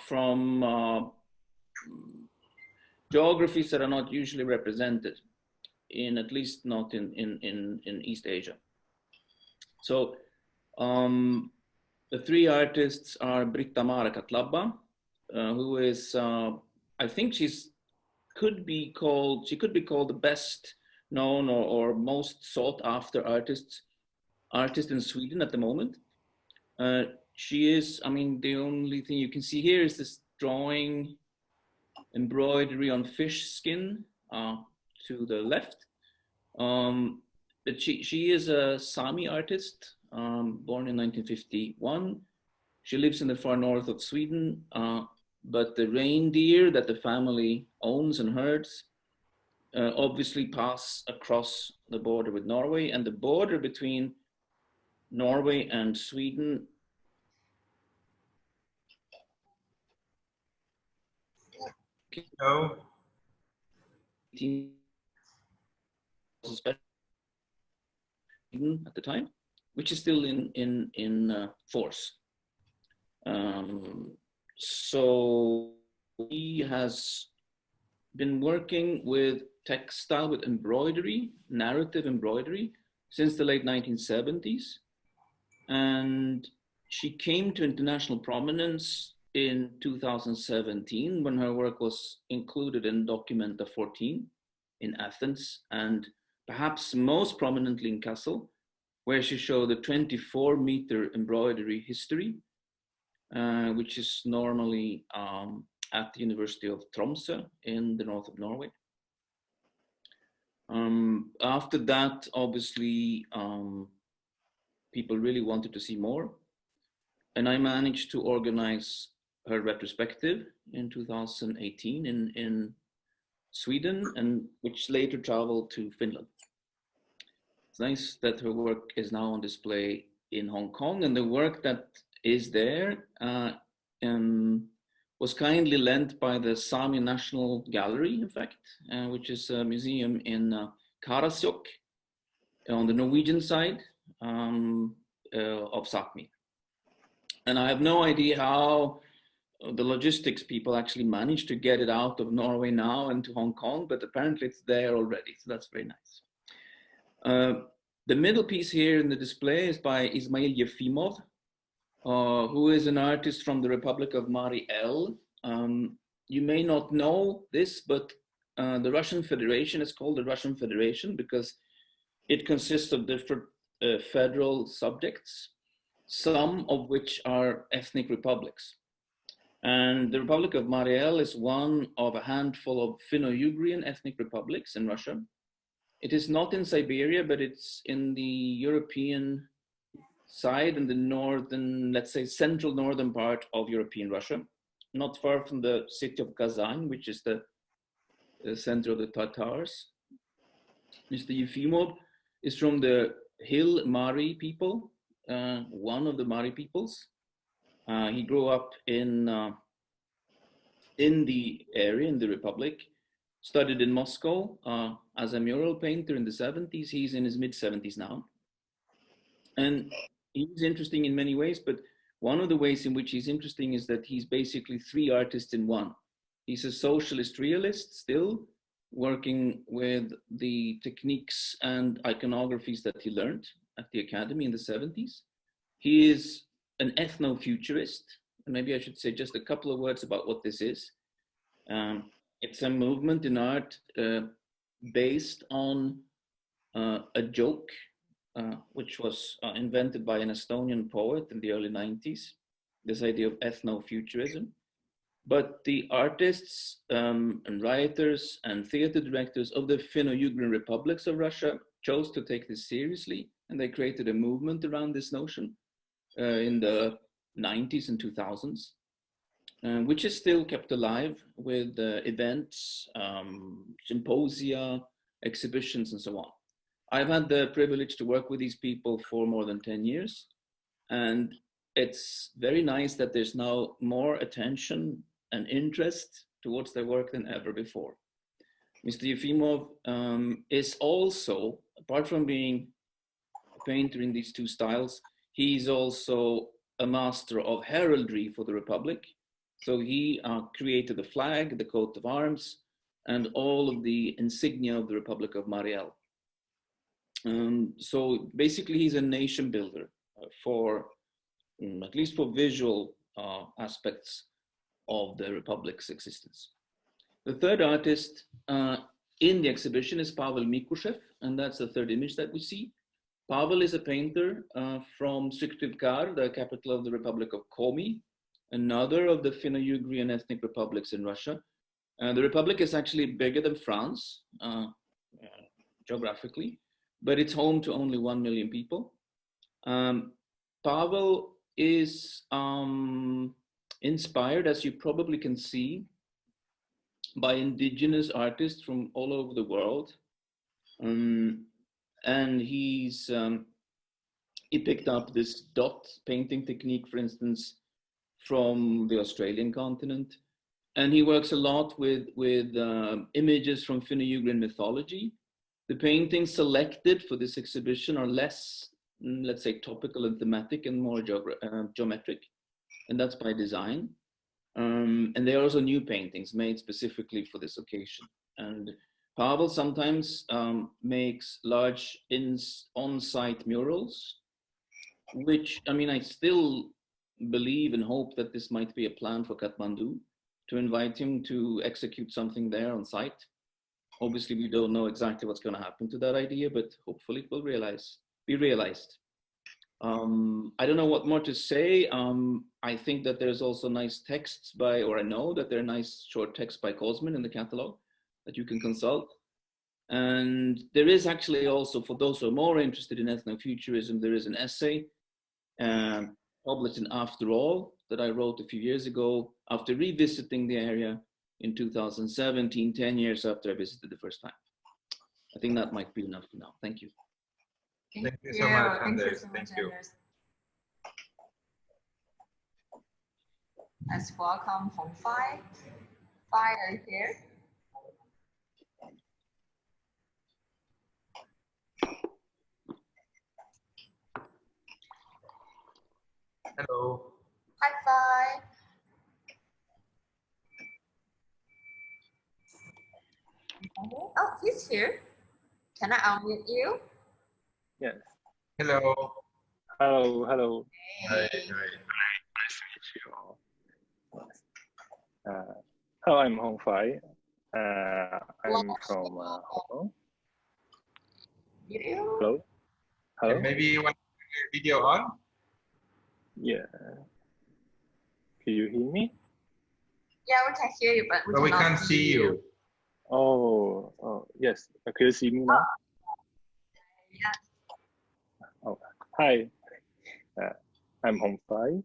S: from geographies that are not usually represented, at least not in East Asia. So the 3 artists are Brittany Katlaba, who is, I think she could be called the best known or most sought after artist in Sweden at the moment. She is, I mean, the only thing you can see here is this drawing embroidery on fish skin to the left. But she is a Sami artist, born in 1951. She lives in the far north of Sweden, but the reindeer that the family owns and herds obviously pass across the border with Norway, and the border between Norway and Sweden
B: No.
S: At the time, which is still in force. So he has been working with textile, with embroidery, narrative embroidery, since the late 1970s. And she came to international prominence in 2017 when her work was included in Documenta 14 in Athens, and perhaps most prominently in Kassel, where she showed the 24-meter embroidery history, which is normally at the University of Tromsø in the north of Norway. After that, obviously, people really wanted to see more. And I managed to organize her retrospective in 2018 in Sweden, and which later traveled to Finland. It's nice that her work is now on display in Hong Kong, and the work that is there was kindly lent by the Sami National Gallery, in fact, which is a museum in Karasjok on the Norwegian side of Sápmi. And I have no idea how the logistics people actually managed to get it out of Norway now and to Hong Kong, but apparently it's there already, so that's very nice. The middle piece here in the display is by Ismail Yefimov, who is an artist from the Republic of Mariel. You may not know this, but the Russian Federation is called the Russian Federation because it consists of different federal subjects, some of which are ethnic republics. And the Republic of Mariel is one of a handful of Finno-Ugrian ethnic republics in Russia. It is not in Siberia, but it's in the European side, in the northern, let's say central northern part of European Russia, not far from the city of Kazan, which is the center of the Tatars. Mr. Yefimov is from the Hill Mari people, one of the Mari peoples. He grew up in the area, in the Republic, studied in Moscow as a mural painter in the 70s. He's in his mid-70s now. And he's interesting in many ways, but one of the ways in which he's interesting is that he's basically 3 artists in one. He's a socialist realist still, working with the techniques and iconographies that he learned at the academy in the 70s. He is an ethno-futurist, and maybe I should say just a couple of words about what this is. It's a movement in art based on a joke, which was invented by an Estonian poet in the early 90s. this idea of ethno-futurism. But the artists and writers and theater directors of the Finno-Ugrian republics of Russia chose to take this seriously, and they created a movement around this notion in the 90s and 2000s, which is still kept alive with events, symposia, exhibitions, and so on. I've had the privilege to work with these people for more than 10 years, and it's very nice that there's now more attention and interest towards their work than ever before. Mr. Yefimov is also, apart from being a painter in these two styles, he's also a master of heraldry for the Republic. So he created the flag, the coat of arms, and all of the insignia of the Republic of Mariel. So basically he's a nation builder for, at least for visual aspects of the Republic's existence. The third artist in the exhibition is Pavel Mikushev, and that's the third image that we see. Pavel is a painter from Syktyvkar, the capital of the Republic of Komi, another of the Finno-Ugrian ethnic republics in Russia. The republic is actually bigger than France, geographically, but it's home to only 1 million people. Pavel is inspired, as you probably can see, by indigenous artists from all over the world. And he picked up this dot painting technique, for instance, from the Australian continent. And he works a lot with images from Finno-Ugrian mythology. The paintings selected for this exhibition are less, let's say, topical and thematic and more geometric. And that's by design. And there are also new paintings made specifically for this occasion. And Pavel sometimes makes large on-site murals, which, I mean, I still believe and hope that this might be a plan for Kathmandu, to invite him to execute something there on site. Obviously, we don't know exactly what's going to happen to that idea, but hopefully it will be realized. I don't know what more to say. I think that there's also nice texts by, or I know that there are nice short texts by Kozmin in the catalog that you can consult. And there is actually also, for those who are more interested in ethnofuturism, there is an essay published in After All that I wrote a few years ago after revisiting the area in 2017, 10 years after I visited the first time. I think that might be enough for now. Thank you.
B: Thank you so much, Anders. Thank you.
A: Let's welcome Hong Fai. Fai, are you here?
B: Hello.
A: Hi, Fai. Oh, he's here. Can I unmute you?
T: Yes.
B: Hello.
T: Hello, hello.
B: Hi.
T: Nice to meet you all. Hello, I'm Hong Fai. I'm from Hong Kong. Hello? Hello?
B: Maybe you want to turn your video on?
T: Yeah. Can you hear me?
A: Yeah, we can hear you, but
B: we can't see you.
T: Oh, yes. Can you see me now?
A: Yes.
T: Oh, hi. I'm Hong Fai. I'm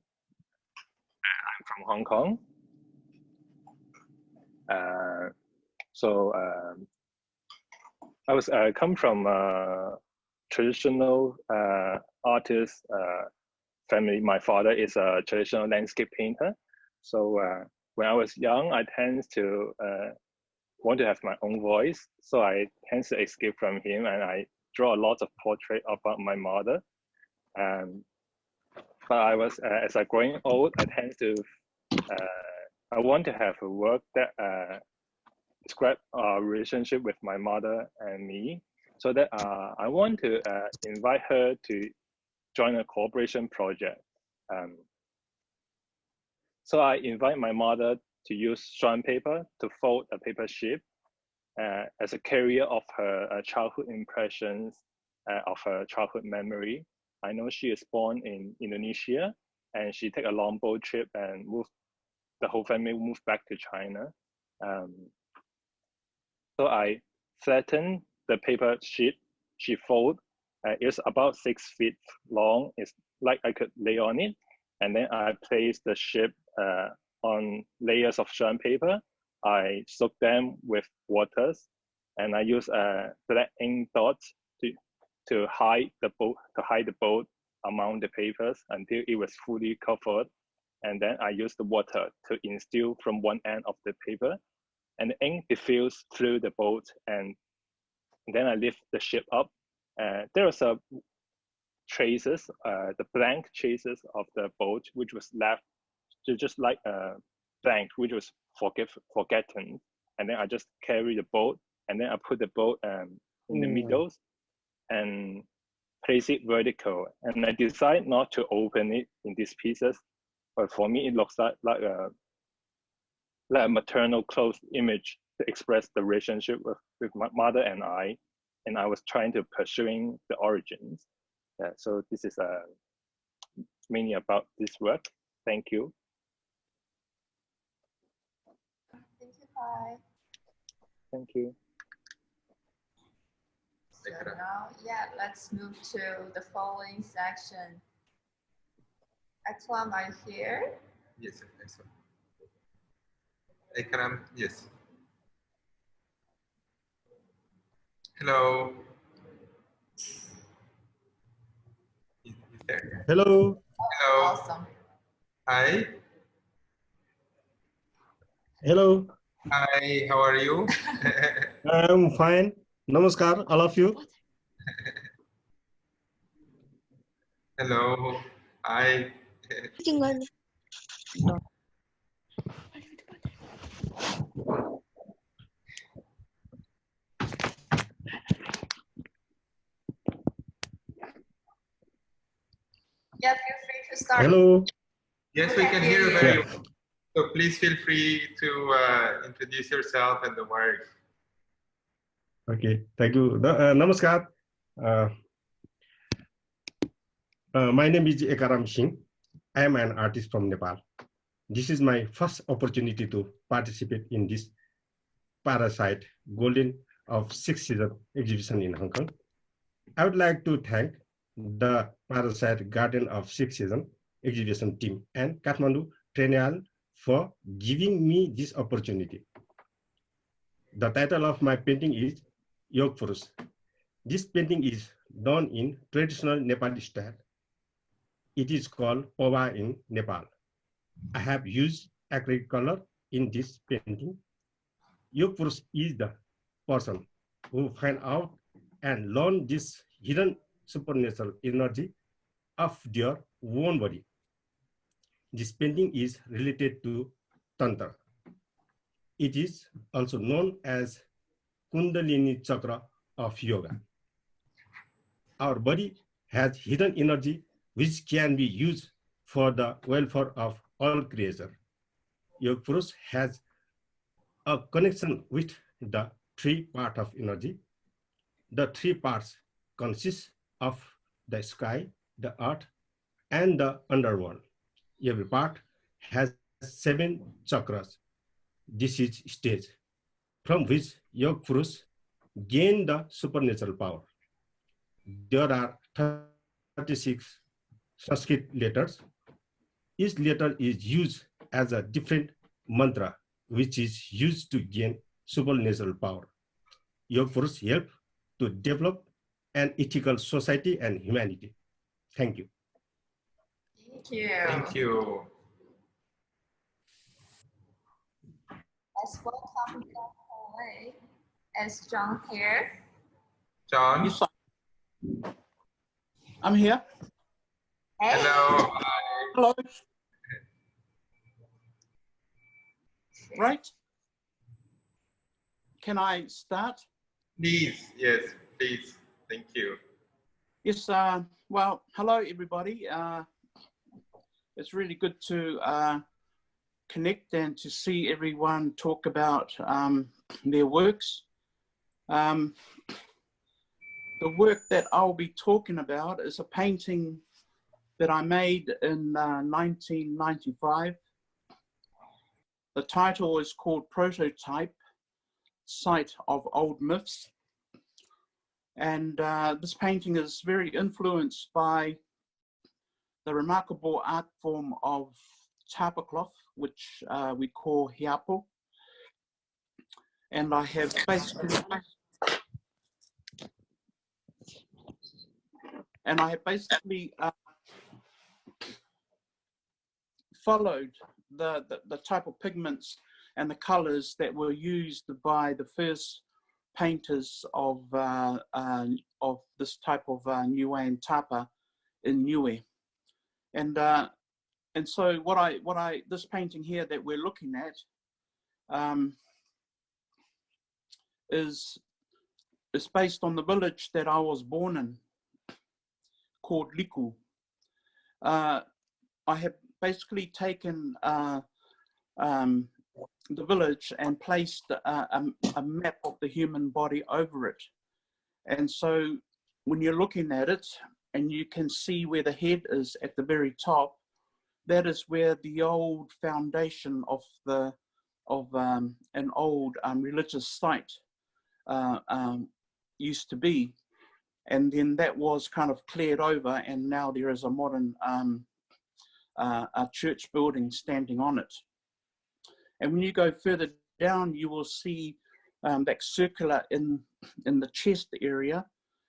T: from Hong Kong. I was come from a traditional artist family. My father is a traditional landscape painter. So when I was young, I tend to want to have my own voice. So I tend to escape from him, and I draw a lot of portraits about my mother. But I was, as I growing old, I tend to, I want to have a work that describe our relationship with my mother and me, so that I want to invite her to join a cooperation project. So I invite my mother to use strand paper to fold a paper sheet as a carrier of her childhood impressions, of her childhood memory. I know she is born in Indonesia, and she took a long boat trip and the whole family moved back to China. So I flattened the paper sheet she folded. It's about 6 feet long. It's like I could lay on it. And then I placed the ship on layers of sand paper. I soaked them with waters, and I used black ink dots to hide the boat among the papers until it was fully covered. And then I used the water to instill from one end of the paper, and the ink diffused through the boat. And then I lift the ship up. There was a traces, the blank traces of the boat, which was left just like a blank, which was forgotten. And then I just carry the boat, and then I put the boat in the middle and place it vertical. And I decide not to open it in these pieces, but for me it looks like a maternal close image to express the relationship with my mother and I was trying to pursuing the origins. Yeah, so this is mainly about this work. Thank you.
A: Thank you, Pai.
T: Thank you.
A: So now, yeah, let's move to the following section. Akram, are you here?
B: Yes, excellent. Akram, yes. Hello. Is there?
U: Hello.
A: Hello. Awesome.
B: Hi.
U: Hello.
B: Hi, how are you?
U: I'm fine. Namaskar, all of you.
B: Hello. Hi.
A: Yeah, feel free to start.
U: Hello.
B: Yes, we can hear you very well. So please feel free to introduce yourself and the work.
U: Okay, thank you. Namaskar. My name is Ekaram Singh. I am an artist from Nepal. This is my first opportunity to participate in this Parasite Golden of 6th Season exhibition in Hong Kong. I would like to thank the Parasite Garden of 6th Season exhibition team and Kathmandu Triennale for giving me this opportunity. The title of my painting is Yog Purush. This painting is done in traditional Nepali style. It is called Pova in Nepal. I have used acrylic color in this painting. Yog Purush is the person who find out and learn this hidden supernatural energy of their own body. This painting is related to Tantra. It is also known as Kundalini Chakra of yoga. Our body has hidden energy which can be used for the welfare of all creation. Yog Purush has a connection with the 3 parts of energy. The 3 parts consist of the sky, the earth, and the underworld. Every part has 7 chakras. This is stage from which Yog Purush gain the supernatural power. There are 36 Sanskrit letters. Each letter is used as a different mantra, which is used to gain supernatural power. Yog Purush help to develop an ethical society and humanity. Thank you.
A: Thank you.
B: Thank you.
A: Let's welcome John Pavel. Is John here?
B: John?
V: Yes, I'm here.
A: Hey.
B: Hello.
V: Hello. Right. Can I start?
B: Please, yes, please. Thank you.
V: Yes, well, hello, everybody. It's really good to connect and to see everyone talk about their works. The work that I'll be talking about is a painting that I made in 1995. The title is called Prototype, Site of Old Myths. And this painting is very influenced by the remarkable art form of tapa cloth, which we call Yaffe. And I have basically followed the type of pigments and the colors that were used by the first painters of this type of Niue and Tapa in Niue. And so this painting here that we're looking at is based on the village that I was born in, called Miku. I have basically taken the village and placed a map of the human body over it. And so when you're looking at it and you can see where the head is at the very top, that is where the old foundation of an old religious site used to be. And then that was kind of cleared over, and now there is a modern a church building standing on it. And when you go further down, you will see that circular in the chest area.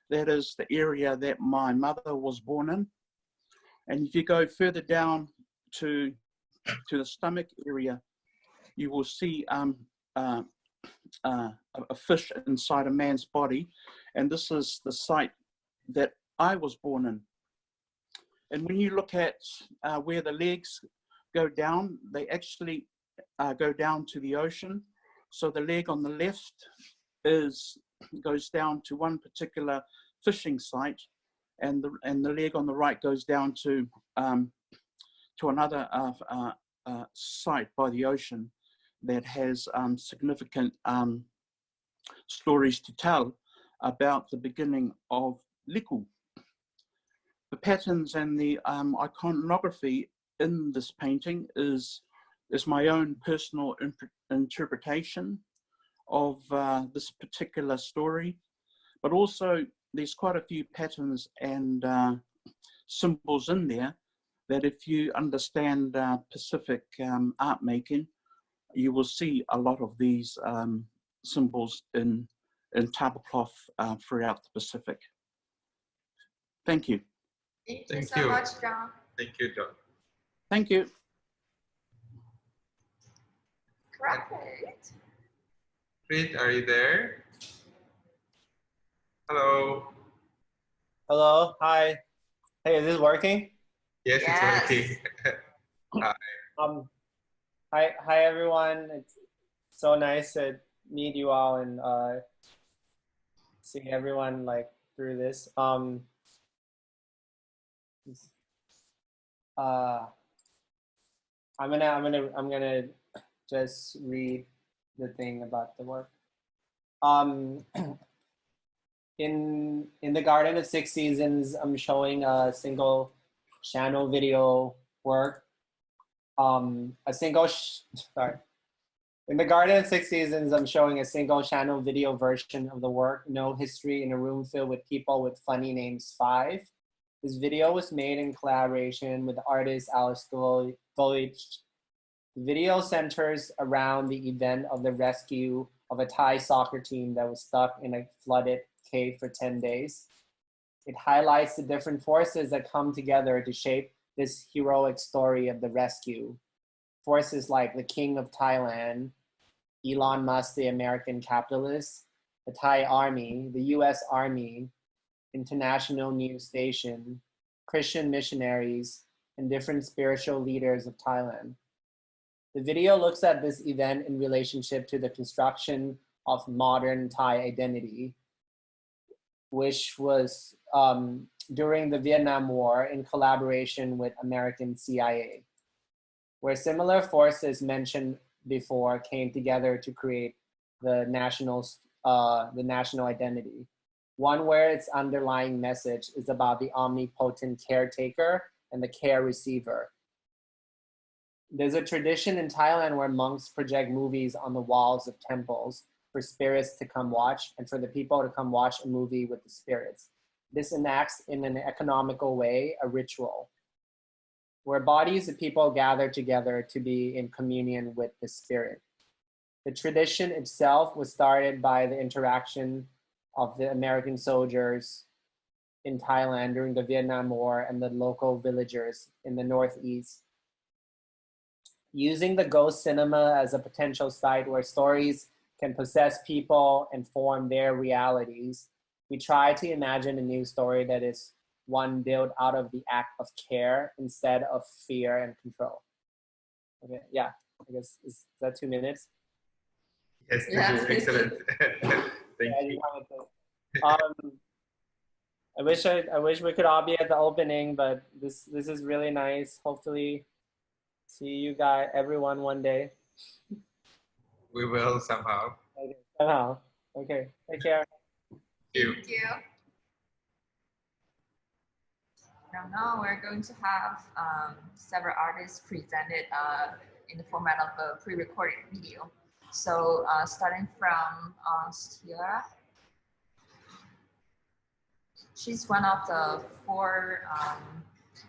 V: That is the area that my mother was born in. And if you go further down to the stomach area, you will see a fish inside a man's body. And this is the site that I was born in. And when you look at where the legs go down, they actually go down to the ocean. So the leg on the left goes down to one particular fishing site, and the leg on the right goes down to another site by the ocean that has significant stories to tell about the beginning of Miku. The patterns and the iconography in this painting is my own personal interpretation of this particular story, but also there's quite a few patterns and symbols in there that if you understand Pacific art making, you will see a lot of these symbols in tablecloth throughout the Pacific. Thank you.
A: Thank you so much, John.
B: Thank you, John.
V: Thank you.
A: Great.
B: Prit, are you there? Hello.
C: Hello. Hi. Hey, is this working?
B: Yes, it's working. Hi.
C: Hi everyone. It's so nice to meet you all and see everyone like through this. I'm gonna just read the thing about the work. In the Garden of Six Seasons, I'm showing a single channel video work. In the Garden of Six Seasons, I'm showing a single channel video version of the work, No History in a Room Filled with People with Funny Names 5. This video was made in collaboration with the artist Alice Golich. The video centers around the event of the rescue of a Thai soccer team that was stuck in a flooded cave for 10 days. It highlights the different forces that come together to shape this heroic story of the rescue. Forces like the King of Thailand, Elon Musk, the American capitalist, the Thai Army, the US Army, international news station, Christian missionaries, and different spiritual leaders of Thailand. The video looks at this event in relationship to the construction of modern Thai identity, which was during the Vietnam War in collaboration with American CIA, where similar forces mentioned before came together to create the national identity. One where its underlying message is about the omnipotent caretaker and the care receiver. There's a tradition in Thailand where monks project movies on the walls of temples for spirits to come watch and for the people to come watch a movie with the spirits. This enacts in an economical way a ritual where bodies of people gather together to be in communion with the spirit. The tradition itself was started by the interaction of the American soldiers in Thailand during the Vietnam War and the local villagers in the Northeast. Using the ghost cinema as a potential site where stories can possess people and form their realities, we try to imagine a new story that is one built out of the act of care instead of fear and control. Okay, yeah, I guess, is that 2 minutes?
B: Yes, this is excellent. Thank you.
C: I wish we could all be at the opening, but this is really nice. Hopefully see you guys, everyone, one day.
B: We will somehow.
C: Okay, somehow. Okay, take care.
A: Thank you. Now we're going to have several artists presented in the format of a pre-recorded video. So starting from Monstera. She's one of the 4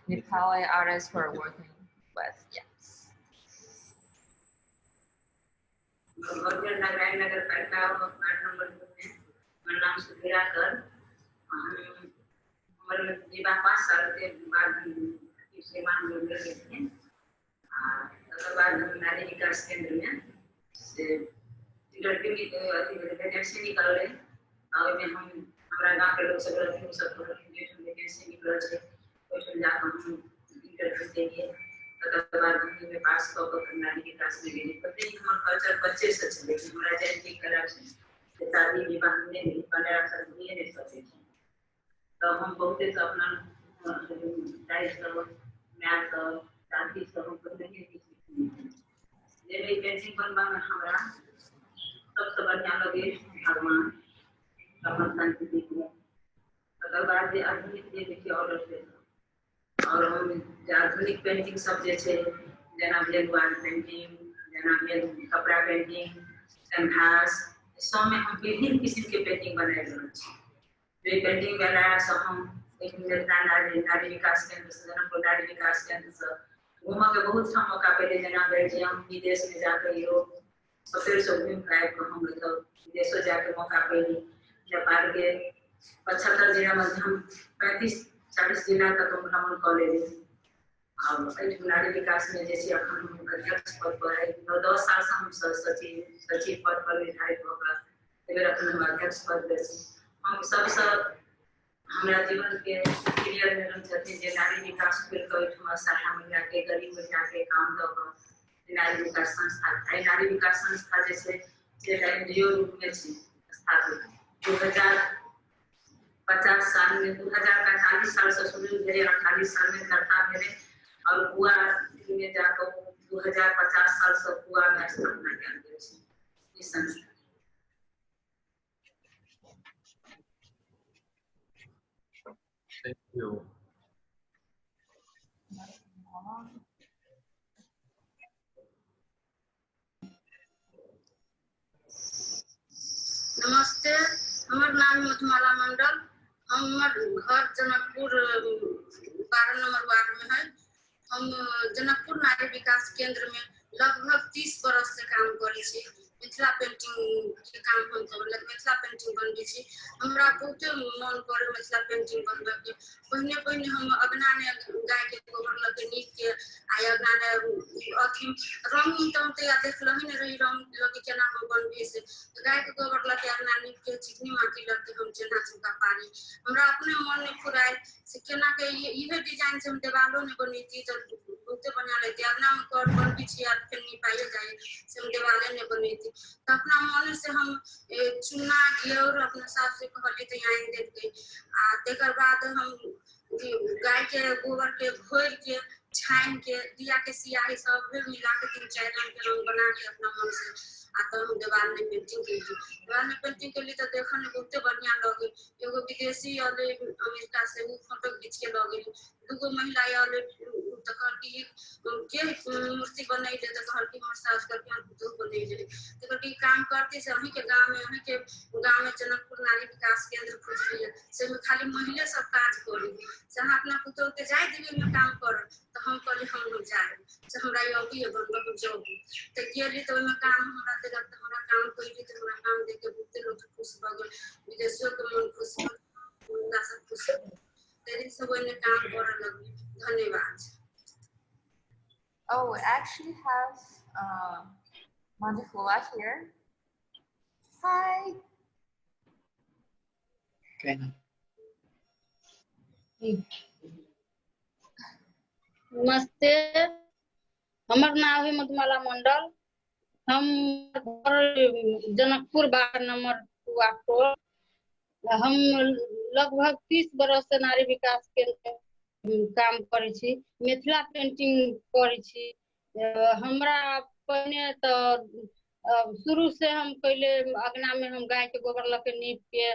A: Nepali artists we're working with. Yes.
D: हमारा गांव के लोग सब रहते हैं सब vacancy निकल छे ओइठन जाके हम इंटरव्यू देंगे तकर बाद हम में पास क के नारी के क्लास में गेली पते हमर कल्चर बच्चे से छे लेकिन हमरा जैन की करा छे शादी विवाह में नहीं 15 साल में नहीं सकते तो हम बहुत से अपना टाइप सब मैथ शादी सब हम करने की ये भी पेंटिंग बनवा में हमरा सबसे बढ़िया लगे भगवान समर्थन की देखिए अगर बात ये आधुनिक ये देखिए और हम आधुनिक पेंटिंग सब जैसे जना भेल वाल पेंटिंग जना भेल कपड़ा पेंटिंग कैनवास सब में हम विभिन्न किस्म के पेंटिंग बनाए रहल छी जे पेंटिंग बनाया सब हम एक नारी विकास केंद्र से जनकपुर नारी विकास केंद्र से घूम के बहुत सा मौका पे जना बेल्जियम विदेश में जाकर यूरोप सबसे सब घूम के हम मतलब विदेशों जाके मौका पे नेपाल के 75 जिला में हम 35-40 जिला तक हम भ्रमण कर लेंगे और नारी विकास में जैसे हम अध्यक्ष पद पर है 10 साल से हम सचिव पद पर निर्धारित होकर एवं हम अध्यक्ष पद पे हम सबसे हमारा जीवन के क्लियर में रह जाते हैं नारी विकास के कोई सहारा महिला के गरीब महिला के काम कर नारी विकास संस्था जैसे एनजीओ रूप में स्थापित 2050 साल में 2048 साल से शुरू हुए 48 साल में करता मेरे और हुआ में जाकर 2050 साल से हुआ में स्थापना किया इस संस्था
B: Thank you.
D: नमस्ते हमार नाम मधुमाला मंडल हमार घर जनकपुर 12 नंबर वार्ड में है हम जनकपुर नारी विकास केंद्र में लगभग 30 बरस से काम करी छी मिथिला पेंटिंग के काम हम करलक मिथिला पेंटिंग बनबी छी हमरा बहुत मन करे मिथिला पेंटिंग बनबे के पहिने हम अगना ने गाय के गोबर लगे नीक के आय अगना ने अथी रंग तम ते देखलही ने रही रंग लगे केना हम बनबी से गाय के गोबर लगे अगना नीक के चिकनी माटी लगे हम चना चुका पारी हमरा अपने मन में फुराय से केना के इहे डिजाइन से हम देवालों ने बनीती तो बहुत बना लेते अगना में कर बनबी छी आ फिर नहीं पाए जाए से हम देवाले ने बनीती तो अपना मन से हम चुना घेर अपने साथ से कहली तो यहाँ दे गई आ तेकर बाद हम गाय के गोबर के घोर के छान के दिया के सियाही सब भी मिला के 3-4 रंग के रंग बना के अपना मन से आता हम दीवार में पेंटिंग के लिए दीवार में पेंटिंग के लिए तो देखने में बहुत बढ़िया लगे एगो विदेशी वाले अमेरिका से वो फोटो खींच के लगे दुगो महिला वाले तो कहल की के मूर्ति बनाई ले तो कहल की मसाज करके हम दो बनाई ले तो कहल की काम करते से हमी के गांव में जनकपुर नारी विकास केंद्र खुजली है से में खाली महिला सब काज करी जहां अपना पुतों के जाय देवी में काम कर तो हम कहली हम लोग जाए से हमरा योगी है बनबो जॉब तो गेली तो में काम हमरा देलक तो हमरा काम कइली तो हमरा काम देख के बहुत लोग खुश भ गेल विदेशियों के मन खुश भ गेल सब खुश तेरी सब ने काम करे लगली धन्यवाद
A: Oh, we actually have Monstera here. Hi.
C: Okay.
E: नमस्ते हमर नाम है मधुमाला मंडल हम जनकपुर 12 नंबर वार्ड हम लगभग 30 बरस से नारी विकास केंद्र काम करै छी मिथिला पेंटिंग करै छी हमरा पहले तो शुरू से हम पहले अगना में हम गाय के गोबर लके नीप के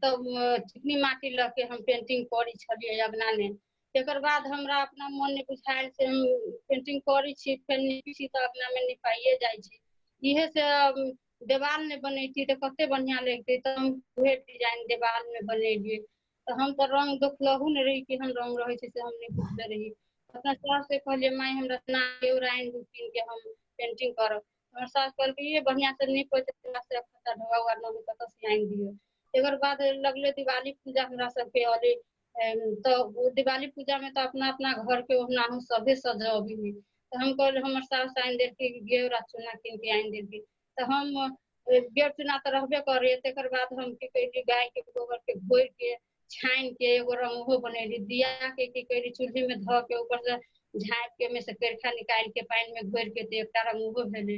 E: तब चिकनी माटी लके हम पेंटिंग करै छलिए अगना में एकर बाद हमरा अपना मन में बुझायल से हम पेंटिंग करै छी फेर नीपी छी तो अगना में निपाइए जाय छी इहे से देवाल में बनैती तो कते बढ़िया लगते तो हम उहे डिजाइन देवाल में बनेलिए तो हम तो रंग देखलहु नहीं रही कि हम रंग रहे से हम नहीं बुझले रही अपना सास से कहलिए माई हमरा ना एवराइन रूटीन के हम पेंटिंग करब हमर सास कहल कि ये बढ़िया से नहीं पड़ते से खाता ढवा हुआ नहीं तो सियाइन दियो एकर बाद लगले दिवाली पूजा हमरा सबके अले तो दिवाली पूजा में तो अपना अपना घर के ओहना हम सभे सजबी तो हम कहले हमर सास आइन देर के गेवरा चूना किन के आइन देर तो हम गेर चूना तो रहबे करे तेकर बाद हम की कहली गाय के गोबर के घोर के छाइन के एगो रंगो बनैली दिया के की कहली चूल्ही में ध के ऊपर से झाँप के में से केरखा निकाल के पानी में घोर के तो एकटा रंगो भेले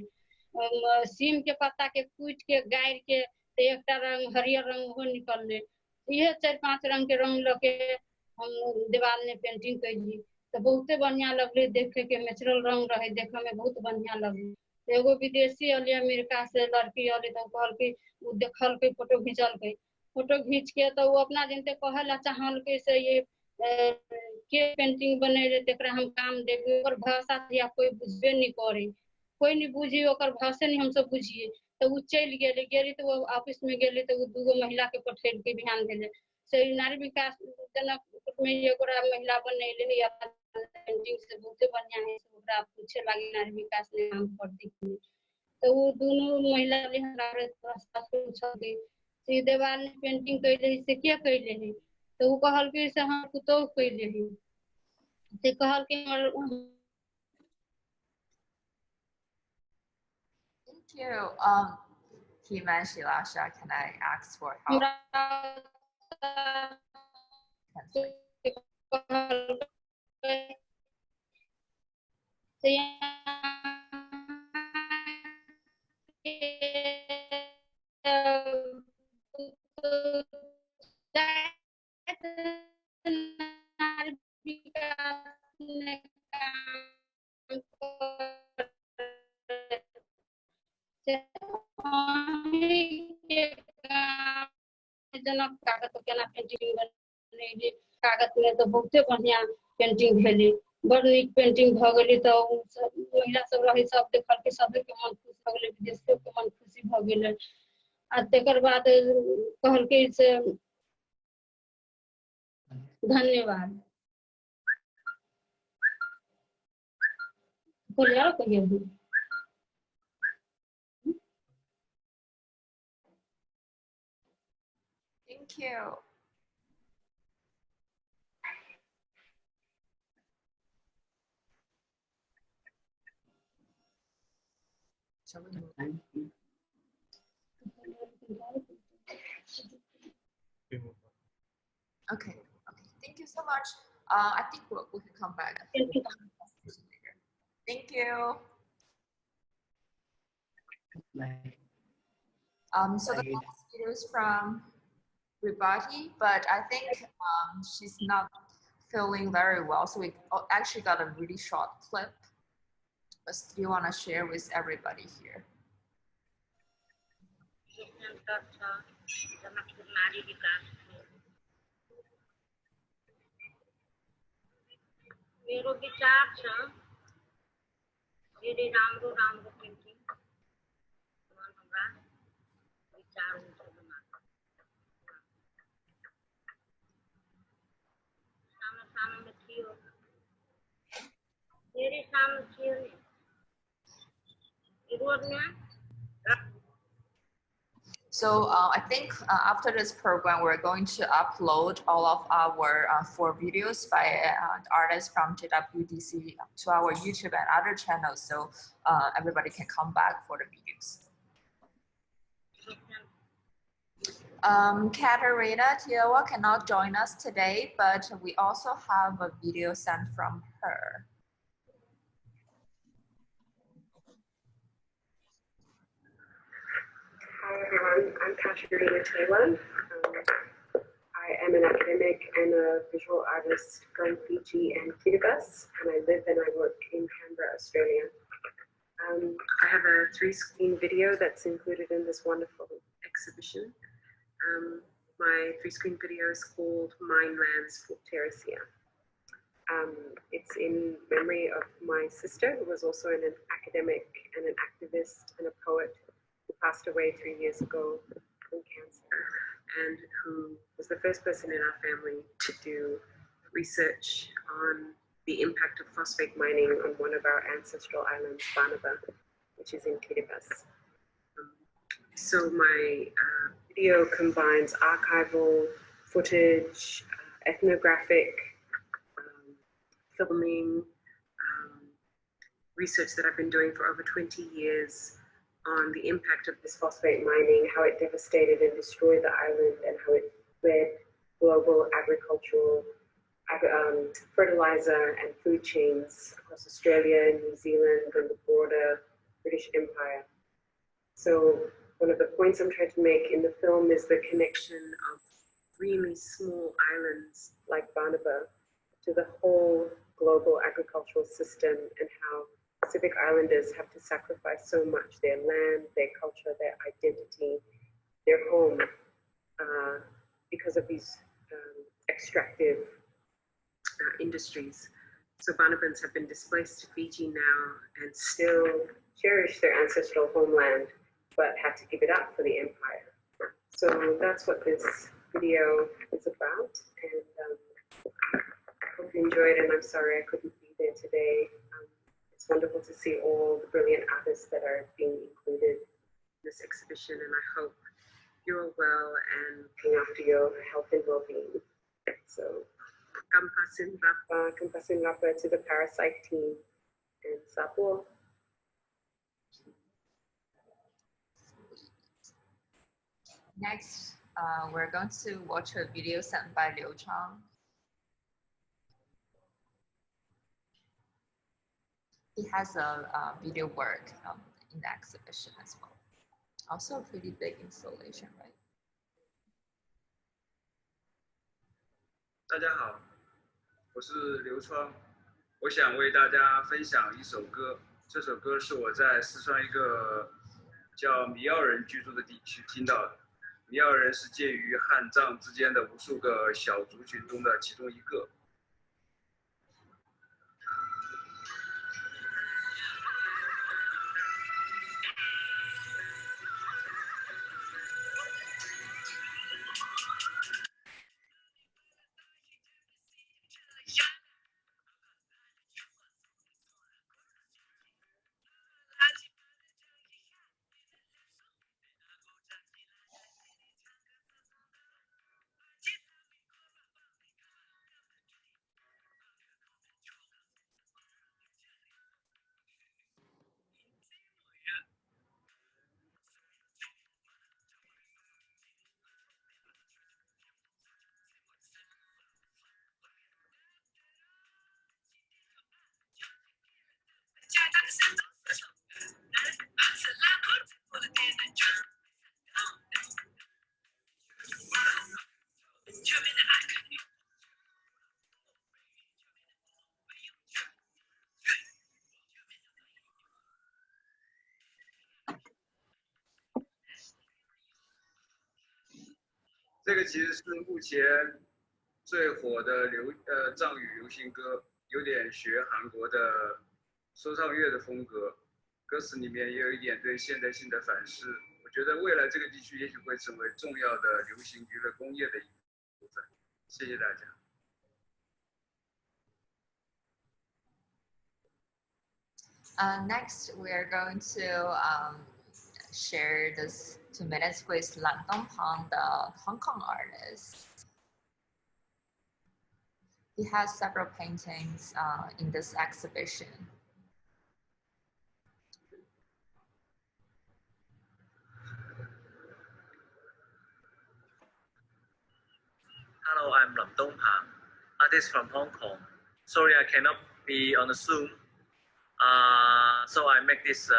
E: सीम के पत्ता के कूट के गाड़ के तो एकटा रंग हरियर रंगो निकलले ये 4-5 रंग के रंग लगे हम दीवार में पेंटिंग कैली तो बहुते बढ़िया लगले देखे के नेचुरल रंग रहे देखे में बहुत बढ़िया लगले एगो विदेशी अले अमेरिका से लड़की अले तो कहल के उ देखल के फोटो खींचल के फोटो खींच के तो वो अपना जनते कहला चाहल के से ये के पेंटिंग बनेले तेकरा हम काम देबे और भाषा या कोई बुझबे नहीं करे कोई नहीं बुझी ओकर भाषा नहीं हम सब बुझिए तो वो चल गेली तो वो ऑफिस में गेली तो वो दूगो महिला के पठेल के ध्यान देले से नारी विकास जनकपुर में एगो महिला बनैले या पेंटिंग से बहुत बढ़िया है ओकरा पूछे लागी नारी विकास ने काम करती तो वो दोनों महिला ने हमरा रास्ता से पूछल के से देवाल में पेंटिंग कैले से क्या कैले है तो वो कहल के से हम कुतो कैले है से कहल के
A: Thank you. Himan Shilasha, can I ask for help?
E: जनक कागज तो केना पेंटिंग बनेली कागज में तो बहुते बढ़िया पेंटिंग भेली बड़ नीक पेंटिंग भ गेली तो महिला सब रही सब देखल के सब के मन खुश भ गेले विदेशियों के मन खुशी भ गेले आ तेकर बाद कहल के से धन्यवाद बोलिए कहिए
A: Thank you. Shall we move? Okay. Thank you so much. I think we can come back.
E: Thank you.
A: Thank you. So the next speaker is from Brittany, but I think she's not feeling very well. So we actually got a really short clip, but still want to share with everybody here.
E: मेरो विचार छ धेरै राम्रो राम्रो painting हाम्रा विचार हुन्छ सानो सानोमा थियो धेरै सानो थियो नि रोडमा.
A: So I think after this program, we're going to upload all of our 4 videos by artists from JWDC to our YouTube and other channels, so everybody can come back for the videos. Katerina Tiowa cannot join us today, but we also have a video sent from her.
F: Hi everyone, I'm Katerina Tiowa. I am an academic and a visual artist from Fiji and Kiribati, and I live and I work in Canberra, Australia. I have a 3-screen video that's included in this wonderful exhibition. My 3-screen video is called Minelands for Terracia. It's in memory of my sister, who was also an academic and an activist and a poet, who passed away 3 years ago from cancer, and who was the first person in our family to do research on the impact of phosphate mining on one of our ancestral islands, Banaba, which is in Kiribati. So my video combines archival footage, ethnographic filming, research that I've been doing for over 20 years on the impact of this phosphate mining, how it devastated and destroyed the island, and how it led global agricultural, fertilizer and food chains across Australia, New Zealand, and the broader British Empire. So one of the points I'm trying to make in the film is the connection of really small islands like Banaba to the whole global agricultural system, and how Pacific Islanders have to sacrifice so much, their land, their culture, their identity, their home, because of these extractive industries. So Banabans have been displaced to Fiji now and still cherish their ancestral homeland, but had to give it up for the empire. So that's what this video is about, and I hope you enjoyed, and I'm sorry I couldn't be there today. It's wonderful to see all the brilliant artists that are being included in this exhibition, and I hope you're all well and looking after your health and well-being. So, kampasin rapa to the Parasite team, and sapo.
A: Next, we're going to watch a video sent by Liu Chang. He has a video work in the exhibition as well. Also a pretty big installation, right?
G: 大家好，我是刘川，我想为大家分享一首歌。这首歌是我在四川一个叫米奥人居住的地区听到的。米奥人是介于汉藏之间的无数个小族群中的其中一个。这个其实是目前最火的藏语流行歌，有点学韩国的说唱乐的风格，歌词里面也有一点对现代性的反思。我觉得未来这个地区也许会成为重要的流行娱乐工业的一部分。谢谢大家。
A: Next, we are going to share this 2 minutes with Lan Dongpang, the Hong Kong artist. He has several paintings in this exhibition.
H: Hello, I'm Lan Dongpang, artist from Hong Kong. Sorry, I cannot be on the Zoom. So I make this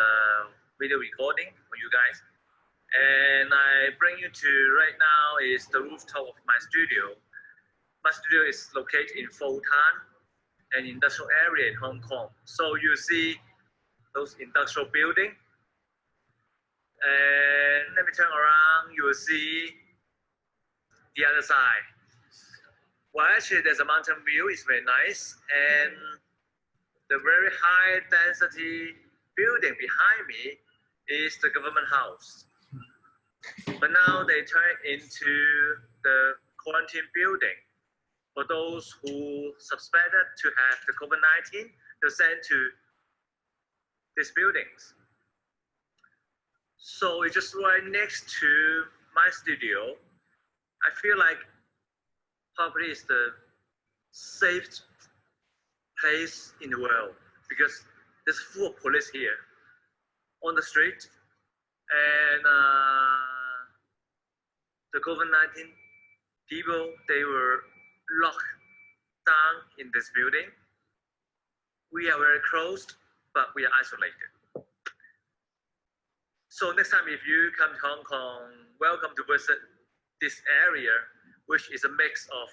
H: video recording for you guys. And I bring you to right now is the rooftop of my studio. My studio is located in Foshan, an industrial area in Hong Kong. So you see those industrial buildings. And let me turn around, you will see the other side. Well, actually, there's a mountain view. It's very nice. And the very high density building behind me is the government house. But now they turn into the quarantine building. For those who suspected to have the COVID-19, they're sent to these buildings. So it's just right next to my studio. I feel like probably is the safest place in the world because there's full of police here on the street, and the COVID-19 people, they were locked down in this building. We are very closed, but we are isolated. So next time if you come to Hong Kong, welcome to visit this area, which is a mix of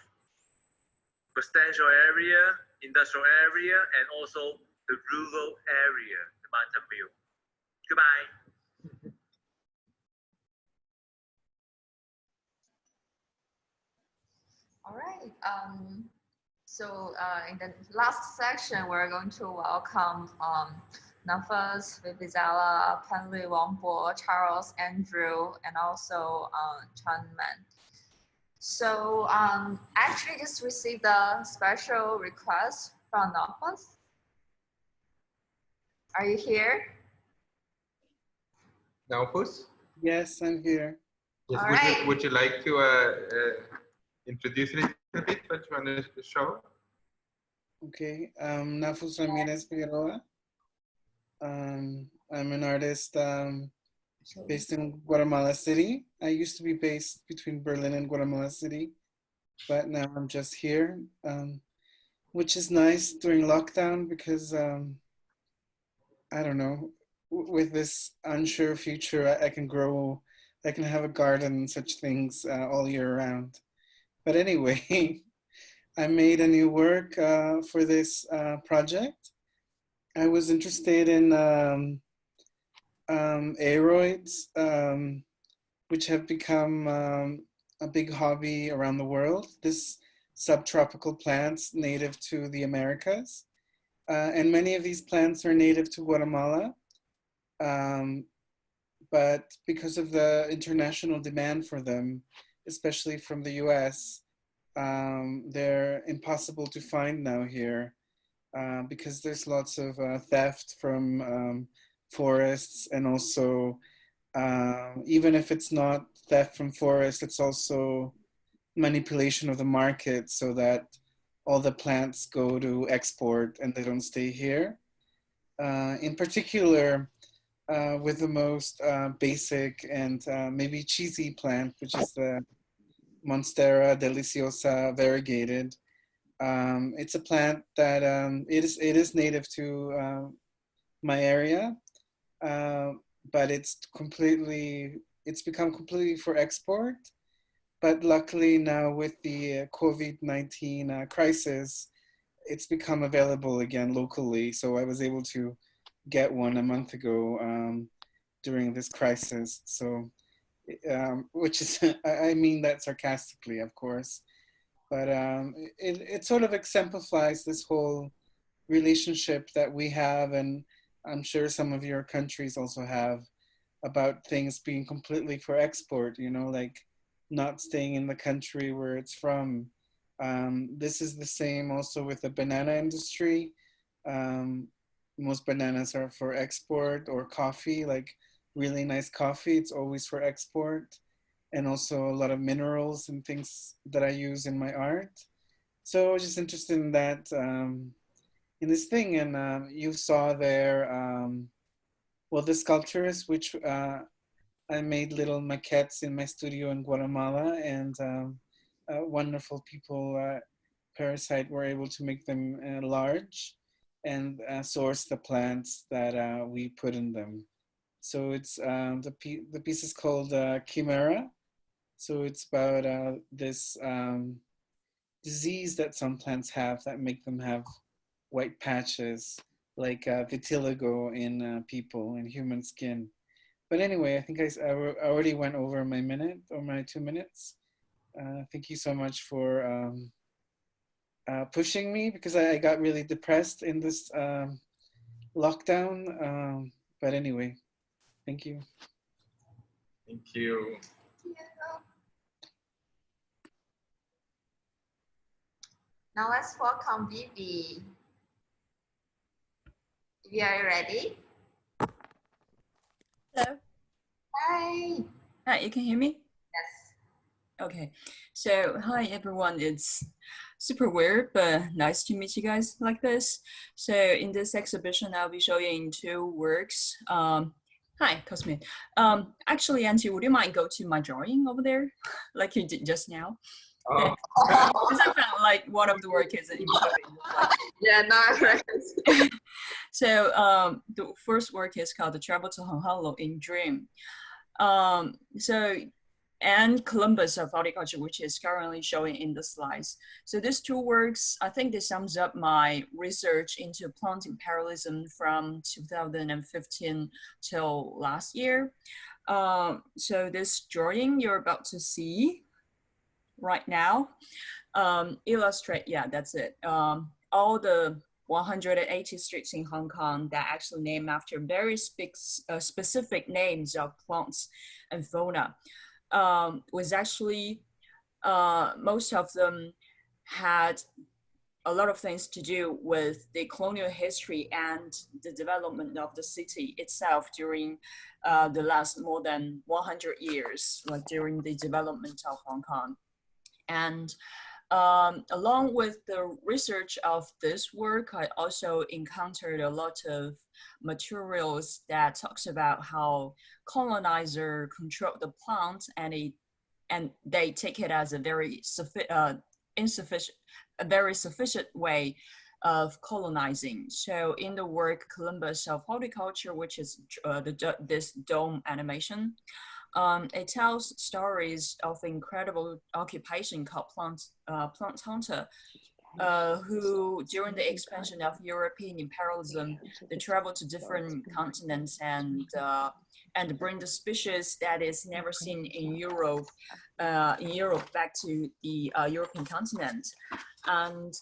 H: residential area, industrial area, and also the rural area, the mountain view. Goodbye.
A: All right. So in the last section, we're going to welcome Nafas, Vivizala, Penley, Wangbo, Charles, Andrew, and also Chan Man. So actually just received a special request from Nafas. Are you here?
B: Nafas?
C: Yes, I'm here.
B: Yes, would you like to introduce a little bit what you want to show?
C: Okay, Nafus Ramirez Figueroa. I'm an artist based in Guatemala City. I used to be based between Berlin and Guatemala City, but now I'm just here, which is nice during lockdown because, I don't know, with this unsure future, I can grow, I can have a garden and such things all year round. But anyway, I made a new work for this project. I was interested in aeroids, which have become a big hobby around the world. This subtropical plants native to the Americas. And many of these plants are native to Guatemala. But because of the international demand for them, especially from the US, they're impossible to find now here because there's lots of theft from forests, and also even if it's not theft from forests, it's also manipulation of the market so that all the plants go to export and they don't stay here. In particular, with the most basic and maybe cheesy plant, which is the Monstera, Deliciosa, Variegated. It's a plant that it is native to my area, but it's become completely for export. But luckily now with the COVID-19 crisis, it's become available again locally. So I was able to get one a month ago during this crisis. So
I: which is, I mean that sarcastically, of course, but it sort of exemplifies this whole relationship that we have, and I'm sure some of your countries also have, about things being completely for export, you know, like not staying in the country where it's from. This is the same also with the banana industry. Most bananas are for export, or coffee, like really nice coffee, it's always for export. And also a lot of minerals and things that I use in my art. So I was just interested in that, in this thing. And you saw there, well, the sculptures, which I made little maquettes in my studio in Guatemala, and wonderful people, Parasite, were able to make them large and source the plants that we put in them. So it's the piece is called Chimera. So it's about this disease that some plants have that make them have white patches, like vitiligo in people, in human skin. But anyway, I think I already went over my minute or my 2 minutes. Thank you so much for pushing me, because I got really depressed in this lockdown. But anyway, thank you.
B: Thank you.
A: Now let's welcome Vivi. Vivi, are you ready?
J: Hello.
A: Hi.
J: Hi, you can hear me?
A: Yes.
J: Okay. So, hi everyone. It's super weird, but nice to meet you guys like this. So, in this exhibition, I'll be showing 2 works. Hi, Cosmin. Actually, Auntie, would you mind go to my drawing over there, like you did just now?
B: Oh.
J: Because I felt like one of the work is in
A: yeah, no.
J: So the first work is called The Travel to Honolulu in Dream. And Columbus of Horticulture, which is currently showing in the slides. So these 2 works, I think this sums up my research into plant imperialism from 2015 till last year. So this drawing you're about to see right now illustrate, yeah, that's it. All the 180 streets in Hong Kong that actually named after very specific names of plants and fauna. Was actually, most of them had a lot of things to do with the colonial history and the development of the city itself during the last more than 100 years, like during the development of Hong Kong. And along with the research of this work, I also encountered a lot of materials that talks about how colonizer control the plant, and they take it as a very sufficient way of colonizing. So in the work Columbus of Horticulture, which is this dome animation, it tells stories of incredible occupation called Plant Hunter, who during the expansion of European imperialism, they travel to different continents and bring the species that is never seen in Europe back to the European continent. And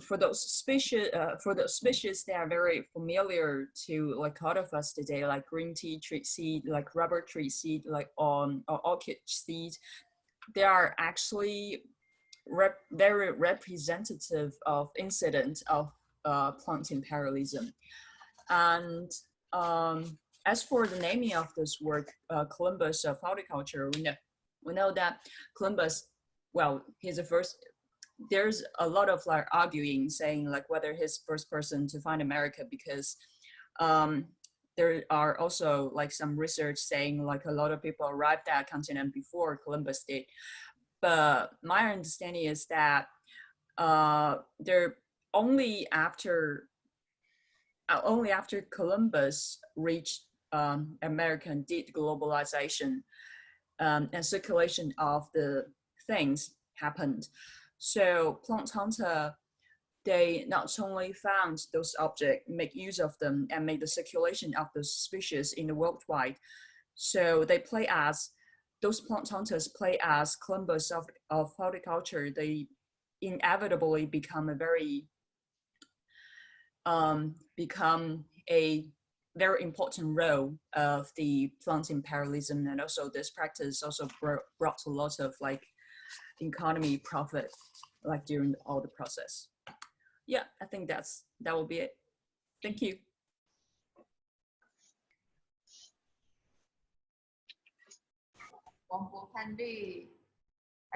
J: for those species that are very familiar to like all of us today, like green tea tree seed, like rubber tree seed, like or orchid seed, they are actually very representative of incidents of plant imperialism. And as for the naming of this work, Columbus of Horticulture, we know that Columbus, well, he's the first. There's a lot of like arguing, saying like whether he's first person to find America, because there are also like some research saying like a lot of people arrived at the continent before Columbus did. But my understanding is that they're only after Columbus reached America and did globalization and circulation of the things happened. So Plant Hunter, they not only found those objects, make use of them, and make the circulation of those species in the worldwide. So they play as, those plant hunters play as Columbus of horticulture. They inevitably become a very very important role of the plant imperialism, and also this practice also brought a lot of like economy profit like during all the process. Yeah, I think that will be it. Thank you.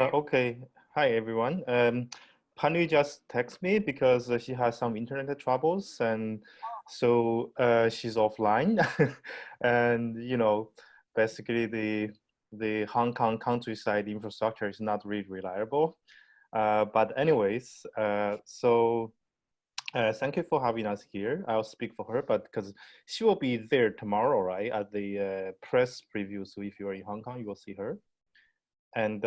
K: Okay, hi everyone. Pani just texted me because she has some internet troubles, and so she's offline. And you know, basically the Hong Kong countryside infrastructure is not really reliable. But anyways, thank you for having us here. I'll speak for her, but because she will be there tomorrow, right, at the press preview. So if you're in Hong Kong, you will see her. And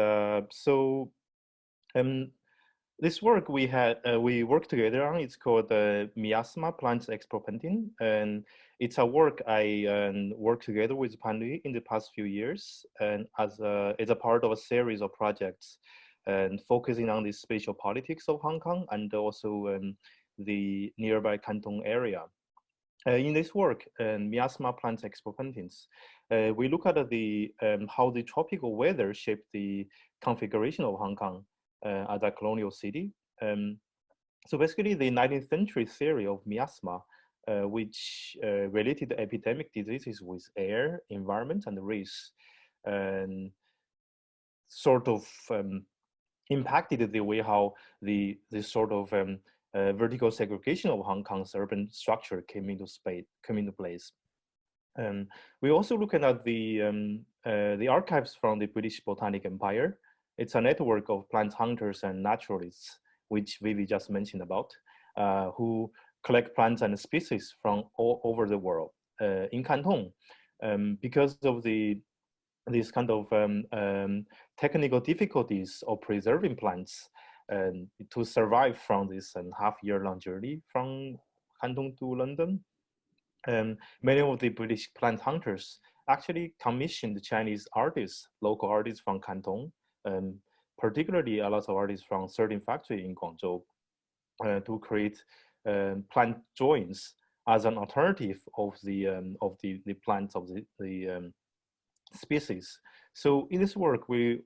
K: this work we worked together on, it's called Miasma Plants Expo Painting, and it's a work I worked together with Panli in the past few years, and as a part of a series of projects and focusing on the spatial politics of Hong Kong and also the nearby Canton area. In this work, Miasma Plants Expo Paintings, we look at how the tropical weather shaped the configuration of Hong Kong as a colonial city. So basically the 19th century theory of miasma, which related epidemic diseases with air, environment, and race, and sort of impacted the way how the sort of vertical segregation of Hong Kong's urban structure came into place. We also look at the archives from the British Botanic Empire. It's a network of plant hunters and naturalists, which Vivi just mentioned about, who collect plants and species from all over the world. In Canton, because of these kind of technical difficulties of preserving plants to survive from this half-year-long journey from Canton to London, many of the British plant hunters actually commissioned Chinese artists, local artists from Canton, particularly a lot of artists from certain factory in Guangzhou, to create plant drawings as an alternative of the plants of the species. So in this work, we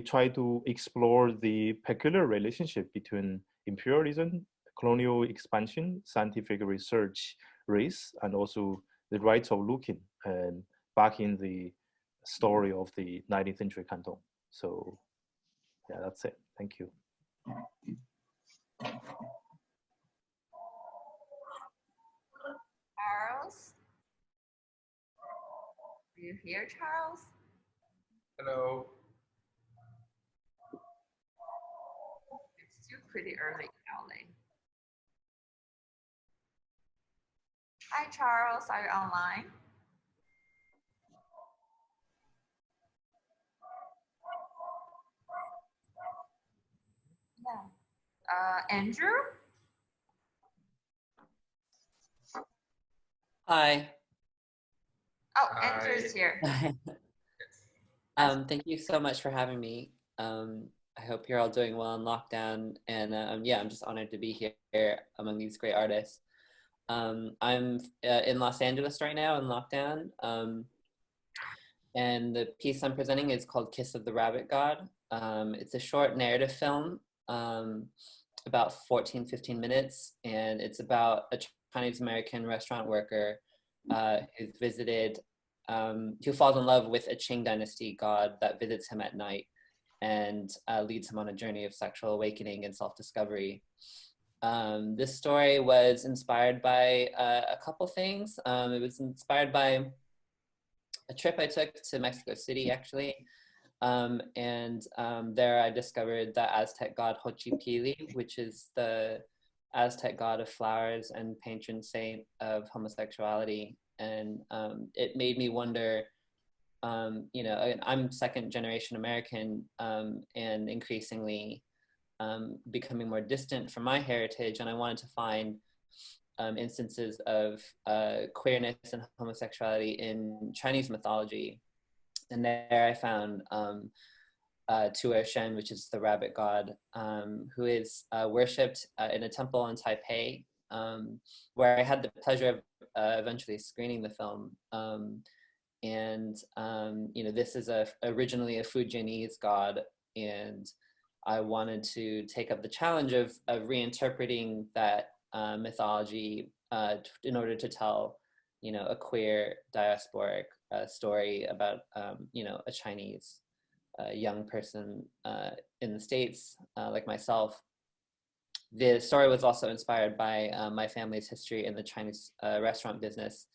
K: try to explore the peculiar relationship between imperialism, colonial expansion, scientific research, race, and also the rights of looking back in the story of the 19th century Canton. So yeah, that's it. Thank you.
A: Charles? Are you here, Charles?
B: Hello.
A: It's still pretty early in LA. Hi, Charles. Are you online? Yeah. Andrew?
L: Hi.
A: Oh, Andrew's here.
L: Thank you so much for having me. I hope you're all doing well in lockdown, and yeah, I'm just honored to be here among these great artists. I'm in Los Angeles right now in lockdown, and the piece I'm presenting is called Kiss of the Rabbit God. It's a short narrative film, about 15 minutes, and it's about a Chinese American restaurant worker who's visited, who falls in love with a Qing dynasty god that visits him at night and leads him on a journey of sexual awakening and self-discovery. This story was inspired by a couple things. It was inspired by a trip I took to Mexico City, actually. There I discovered the Aztec god Xochipilli, which is the Aztec god of flowers and patron saint of homosexuality. And it made me wonder, you know, I'm second generation American and increasingly becoming more distant from my heritage. And I wanted to find instances of queerness and homosexuality in Chinese mythology. And there I found Tuer Shen, which is the rabbit god, who is worshipped in a temple in Taipei, where I had the pleasure of eventually screening the film. This is originally a Fujianese god, and I wanted to take up the challenge of reinterpreting that mythology in order to tell, a queer diasporic story about, a Chinese young person in the States, like myself. The story was also inspired by my family's history in the Chinese restaurant business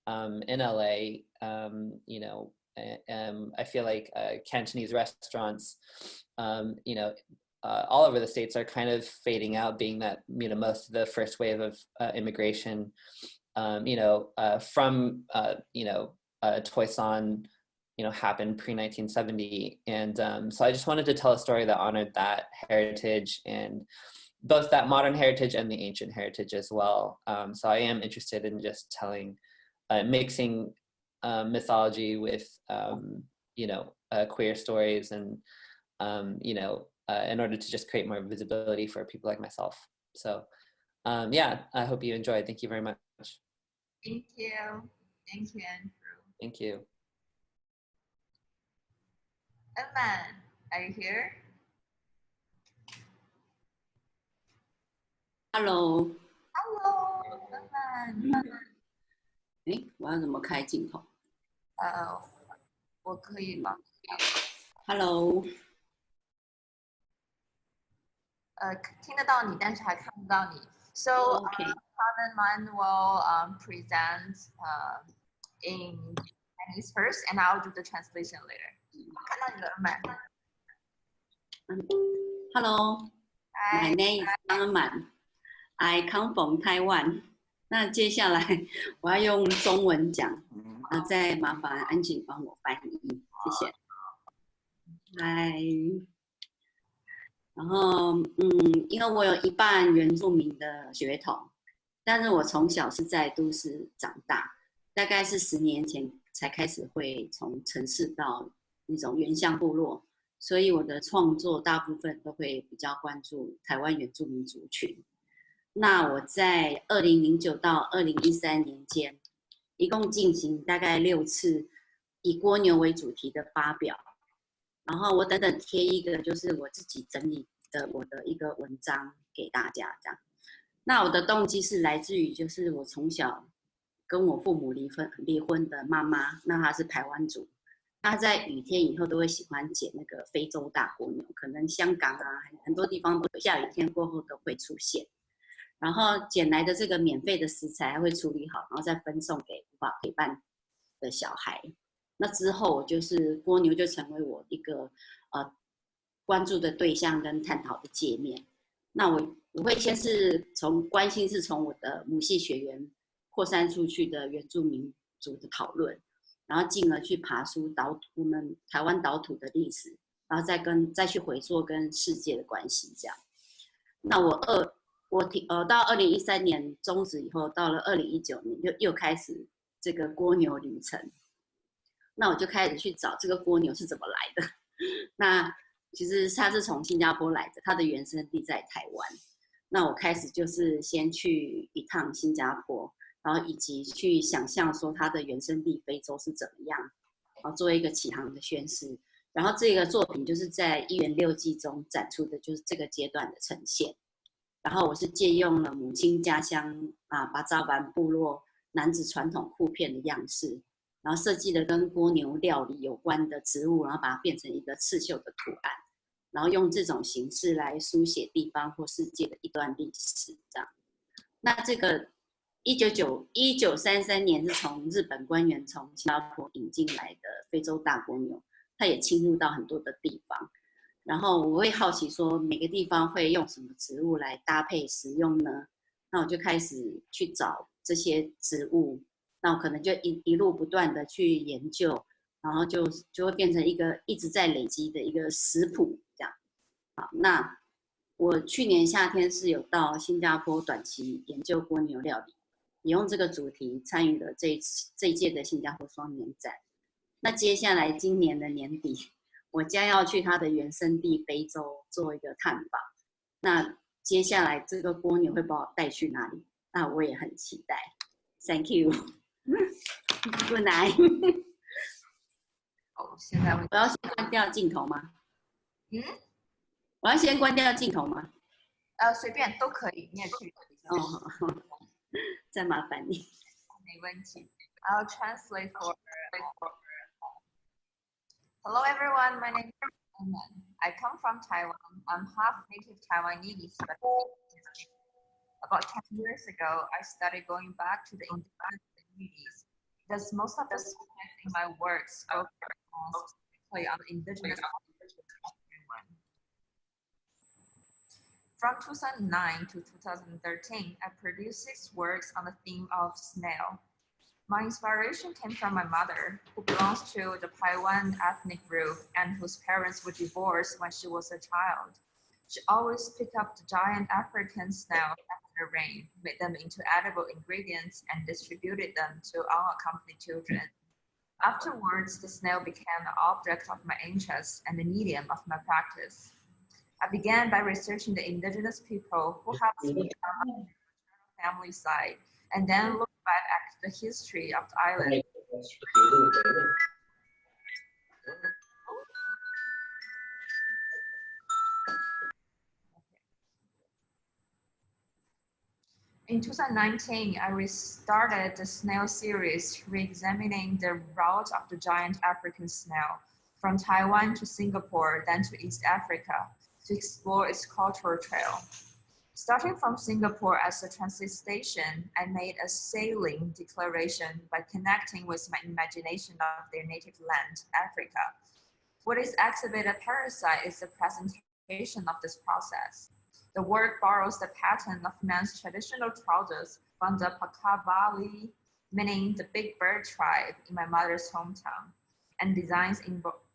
L: in LA. I feel like Cantonese restaurants, all over the States are kind of fading out, being that, most of the first wave of immigration, from, Toisan, happened pre-1970. And so I just wanted to tell a story that honored that heritage, and both that modern heritage and the ancient heritage as well. So I am interested in just telling, mixing mythology with, queer stories, and, in order to just create more visibility for people like myself. So I hope you enjoyed. Thank you very much.
A: Thank you. Thank you, Andrew.
L: Thank you.
A: Eman, are you here?
M: Hello.
A: Hello, Eman.
M: 我要怎么开镜头？
A: 我可以吗
M: ？Hello。
A: 听得到你，但是还看不到你。So, Pavel will present in Chinese first, and I'll do the translation later. 看到你了，Eman。
M: Hello. My name is Eman. I come from Taiwan. 那接下来我要用中文讲，再麻烦安静帮我翻译，谢谢。嗨，然后因为我有一半原住民的血统，但是我从小是在都市长大，大概是10年前才开始会从城市到那种原乡部落，所以我的创作大部分都会比较关注台湾原住民族群。那我在2009到2013年间，一共进行大概6次以蜗牛为主题的发表，然后我等等贴一个就是我自己整理的我的一个文章给大家这样。那我的动机是来自于就是我从小跟我父母离婚的妈妈，那她是排湾族，她在雨天以后都会喜欢捡那个非洲大蜗牛，可能香港啊很多地方都有，下雨天过后都会出现。然后捡来的这个免费的食材还会处理好，然后再分送给无法陪伴的小孩。那之后，就是蜗牛就成为我一个关注的对象跟探讨的界面。那我会先是关心是从我的母系血缘扩散出去的原住民族的讨论，然后进而去爬出我们台湾岛土的历史，然后再去回溯跟世界的关系这样。那到2013年终止以后，到了2019年又开始这个蜗牛旅程。那我就开始去找这个蜗牛是怎么来的。那其实它是从新加坡来的，它的原生地在台湾。那我开始就是先去一趟新加坡，然后以及去想象说它的原生地非洲是怎么样，然后做一个启航的宣示。然后这个作品就是在一园6季中展出的，就是这个阶段的呈现。然后我是借用了母亲家乡巴扎湾部落男子传统裤片的样式，然后设计了跟蜗牛料理有关的植物，然后把它变成一个刺绣的图案，然后用这种形式来书写地方或世界的一段历史。这样，那这个1933年是从日本官员从新加坡引进来的非洲大蜗牛，它也侵入到很多的地方。然后我会好奇说每个地方会用什么植物来搭配使用呢？那我就开始去找这些植物，那我可能就一路不断的去研究，然后就会变成一个一直在累积的一个食谱这样。好，那我去年夏天是有到新加坡短期研究蜗牛料理，也用这个主题参与了这一届的新加坡双年展。那接下来今年的年底，我将要去它的原生地非洲做一个探访。那接下来这个蜗牛会把我带去哪里？那我也很期待。Thank you. Good night.
A: 现在
M: 我要先关掉镜头吗？我要先关掉镜头吗？
A: 随便都可以，你也可以。
M: 再麻烦你。
A: 没问题。I'll translate for. Hello everyone, my name is Ismail. I come from Taiwan. I'm half native Taiwanese, but about 10 years ago, I started going back to the indigenous communities because most of the subjects in my works focus specifically on the indigenous community. From 2009 to 2013, I produced 6 works on the theme of snail. My inspiration came from my mother, who belongs to the Taiwan ethnic group and whose parents were divorced when she was a child. She always picked up the giant African snail after the rain, made them into edible ingredients, and distributed them to unaccompanied children. Afterwards, the snail became an object of my interest and the medium of my practice. I began by researching the indigenous people who have the family side, and then looked back at the history of the island. In 2019, I restarted the snail series, re-examining the route of the giant African snail from Taiwan to Singapore, then to East Africa, to explore its cultural trail. Starting from Singapore as a transit station, I made a sailing declaration by connecting with my imagination of their native land, Africa. What is exhibited at Parasite is the presentation of this process. The work borrows the pattern of men's traditional trousers from the Pakavali, meaning the big bird tribe in my mother's hometown, and designs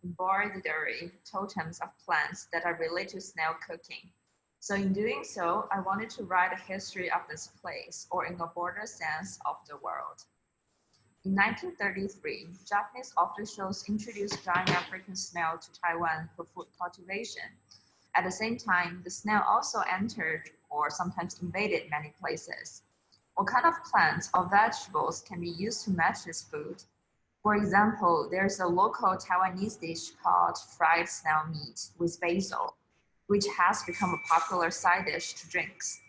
A: embroidery totems of plants that are related to snail cooking. So in doing so, I wanted to write a history of this place, or in a broader sense, of the world. In 1933, Japanese officials introduced giant African snail to Taiwan for food cultivation. At the same time, the snail also entered or sometimes invaded many places. What kind of plants or vegetables can be used to match this food? For example, there's a local Taiwanese dish called fried snail meat with basil, which has become a popular side dish to drinks.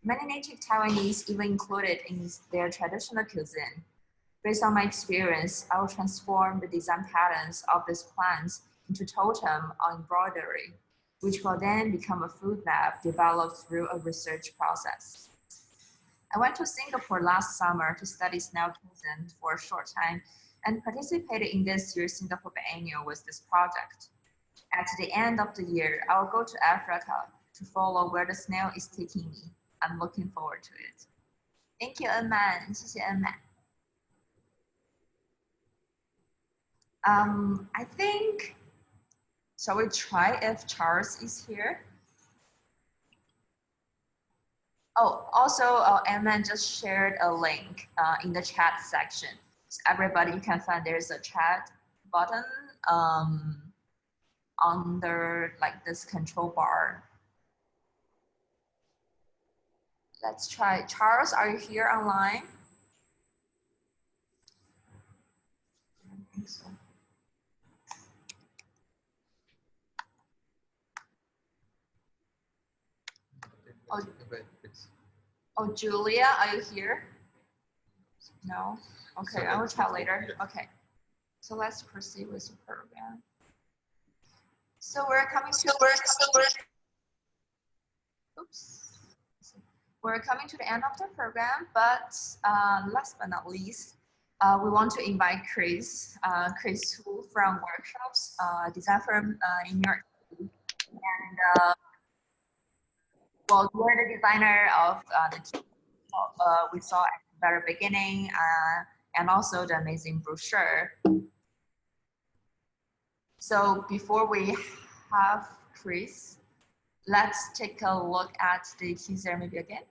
A: Many native Taiwanese even include it in their traditional cuisine. Based on my experience, I will transform the design patterns of these plants into totem or embroidery, which will then become a food map developed through a research process. I went to Singapore last summer to study snail cuisine for a short time and participated in this year's Singapore Biennial with this project. At the end of the year, I will go to Africa to follow where the snail is taking me. I'm looking forward to it. Thank you, Enman. 谢谢 Enman. I think, shall we try if Charles is here? Oh, also, Enman just shared a link in the chat section. So everybody can find there's a chat button under like this control bar. Let's try. Charles, are you here online? I don't think so. Oh, Julia, are you here? No? Okay, I will try later. Okay. So let's proceed with the program. So we're coming to We're coming to the end of the program, but last but not least, we want to invite Kris Wu from Workshops, design firm in New York City. And well, you're the designer of the team we saw at the very beginning, and also the amazing brochure. So before we have Kris, let's take a look at the teaser maybe again.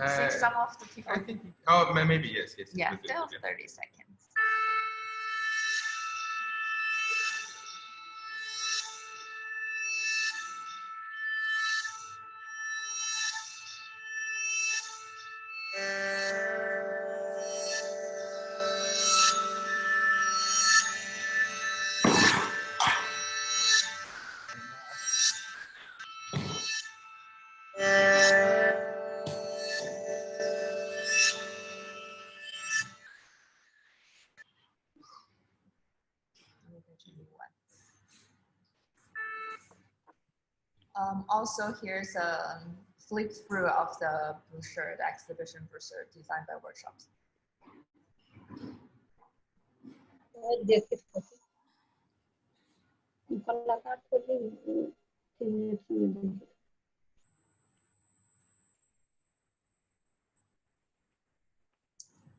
A: See some of the people.
B: I think, oh, maybe, yes.
A: Yeah, still 30 seconds. Also, here's a flip through of the brochure, the exhibition brochure designed by Workshops.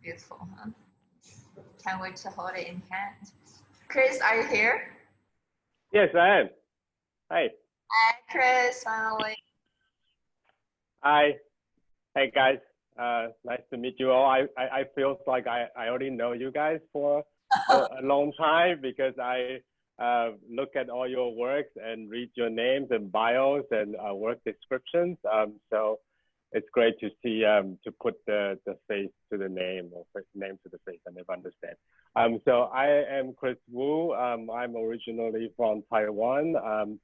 A: Beautiful, huh? Can't wait to hold it in hand. Kris, are you here?
N: Yes, I am. Hi.
A: Hi, Kris, finally.
N: Hi. Hey, guys. Nice to meet you all. I feel like I already know you guys for a long time because I look at all your works and read your names and bios and work descriptions. So it's great to see, to put the face to the name or name to the face. I never understand. So I am Kris Wu. I'm originally from Taiwan,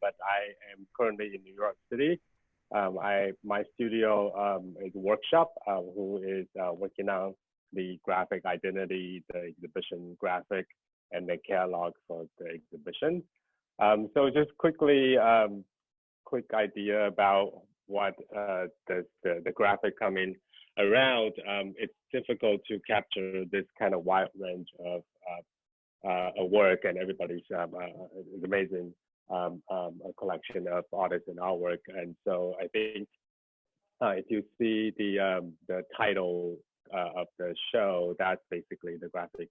N: but I am currently in New York City. My studio is Workshop, who is working on the graphic identity, the exhibition graphic, and the catalog for the exhibition. So just quickly, quick idea about what the graphic coming around. It's difficult to capture this kind of wide range of work, and everybody's is amazing a collection of artists and artwork. And so I think if you see the title of the show, that's basically the graphic.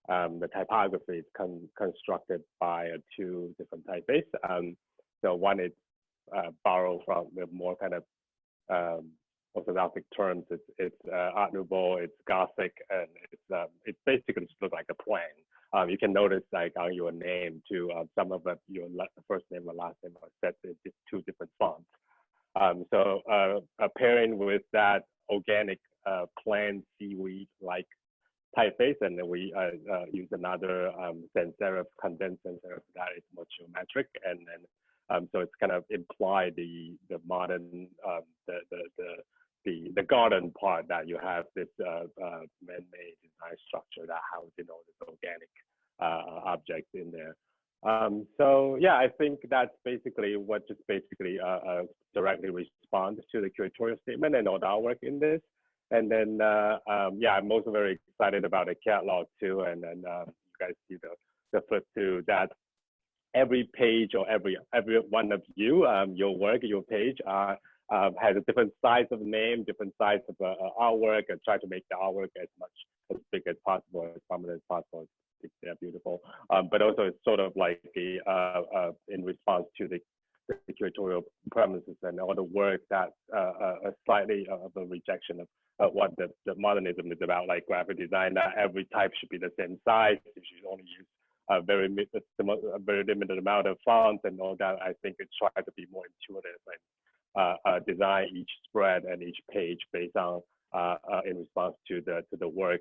N: The typography is constructed by two different typefaces. So one is borrowed from the more kind of orthodoxic terms. It's Art Nouveau, it's Gothic, and it's basically just look like a plan. You can notice like on your name too, some of your first name or last name are set in two different fonts. So pairing with that organic plant seaweed-like typeface, and then we use another sans serif, condensed sans serif that is more geometric, and then so it's kind of imply the modern the garden part that you have this man-made design structure that houses all this organic objects in there. So yeah, I think that's basically what just basically directly responds to the curatorial statement and all the artwork in this. And then yeah, I'm also very excited about the catalog too. And then you guys see the flip through that. Every page or every one of you, your work, your page has a different size of name, different size of artwork, and try to make the artwork as big as possible, as prominent as possible. They're beautiful, but also it's sort of like the in response to the curatorial premises and all the work that slightly of a rejection of what the modernism is about, like graphic design. That every type should be the same size. You should only use a very limited amount of fonts and all that. I think it tries to be more intuitive and design each spread and each page based on in response to the work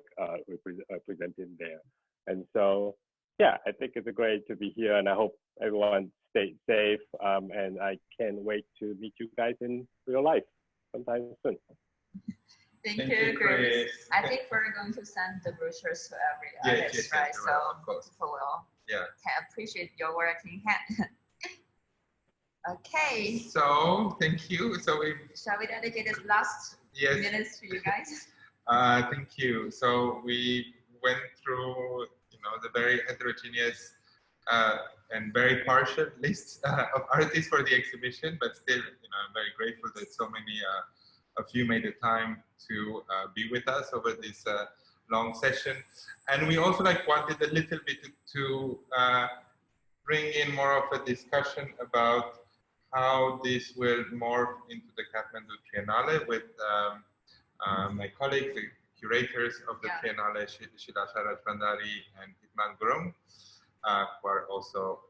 N: presented there. And so, yeah, I think it's great to be here, and I hope everyone stays safe. And I can't wait to meet you guys in real life sometime soon.
A: Thank you, Kris. I think we're going to send the brochures to every artist, right? So people will can appreciate your work in hand. Okay.
B: So thank you. So
A: shall we dedicate this last minutes to you guys?
B: Thank you. So we went through, the very heterogeneous and very partial list of artists for the exhibition, but still, I'm very grateful that so many of you made the time to be with us over this long session. And we also wanted a little bit to bring in more of a discussion about how this will morph into the Kathmandu Triennale with my colleagues, the curators of the Triennale, Shilasha Rajbandari and Hitman Gurung, who are also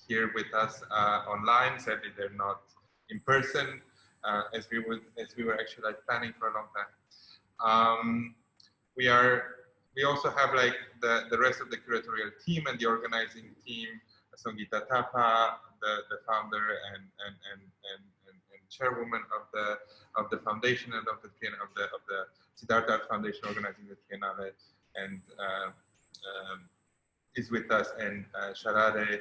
B: here with us online. Sadly, they're not in person, as we were actually like planning for a long time. We also have like the rest of the curatorial team and the organizing team, Songita Thapa, the founder and chairwoman of the foundation and of the Siddhartha Foundation organizing the Triennale, and is with us, and Sharade,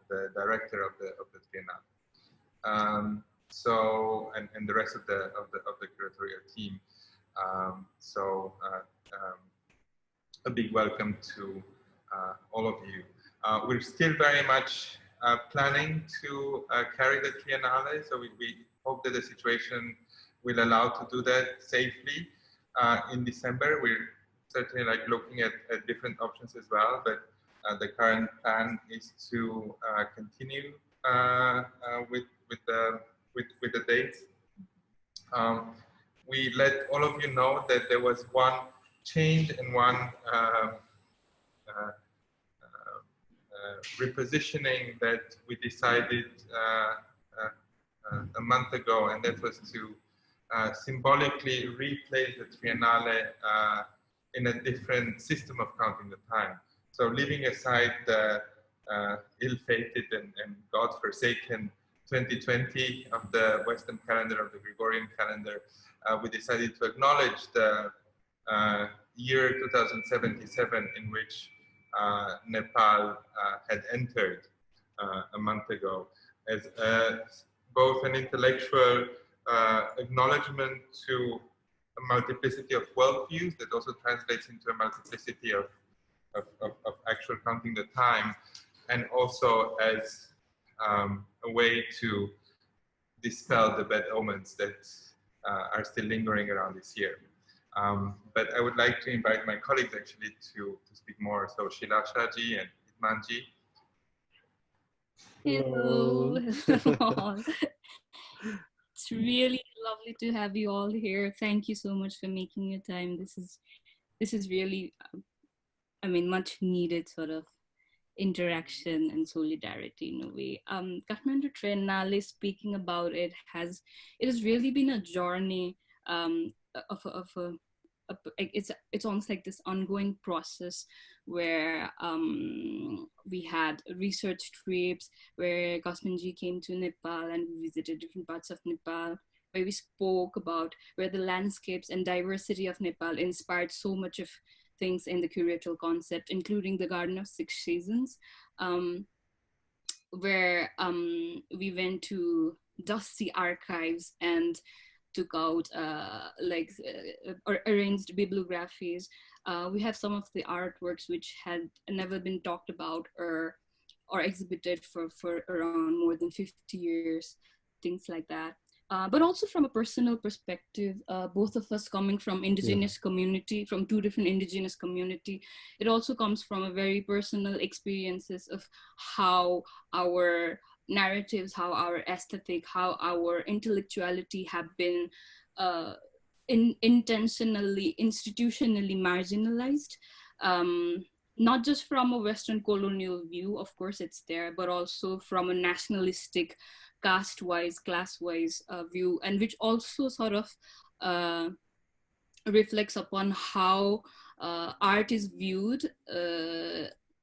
B: the director of the Triennale. So and the rest of the curatorial team. A big welcome to all of you. We're still very much planning to carry the Triennale, so we hope that the situation will allow to do that safely in December. We're certainly like looking at different options as well, but the current plan is to continue with the dates. We let all of you know that there was one change and one repositioning that we decided a month ago, and that was to symbolically replace the Triennale in a different system of counting the time. So leaving aside the ill-fated and God-forsaken 2020 of the Western calendar, of the Gregorian calendar, we decided to acknowledge the year 2077 in which Nepal had entered a month ago, as both an intellectual acknowledgement to a multiplicity of worldviews that also translates into a multiplicity of actual counting the time, and also as a way to dispel the bad omens that are still lingering around this year. But I would like to invite my colleagues actually to speak more. So Shilasha ji and Hitman ji.
O: Hello. It's really lovely to have you all here. Thank you so much for making your time. This is really, I mean, much needed sort of interaction and solidarity in a way. Kathmandu Triennale, speaking about it, has really been a journey it's almost like this ongoing process where we had research trips where Gosmanji came to Nepal and we visited different parts of Nepal, where we spoke about where the landscapes and diversity of Nepal inspired so much of things in the curatorial concept, including the Garden of Six Seasons, where we went to dusty archives and took out or arranged bibliographies. We have some of the artworks which had never been talked about or exhibited for around more than 50 years, things like that. But also from a personal perspective, both of us coming from indigenous community, from two different indigenous community, it also comes from a very personal experiences of how our narratives, how our aesthetic, how our intellectuality have been intentionally, institutionally marginalized, not just from a Western colonial view, of course it's there, but also from a nationalistic, caste-wise, class-wise view, and which also sort of reflects upon how art is viewed,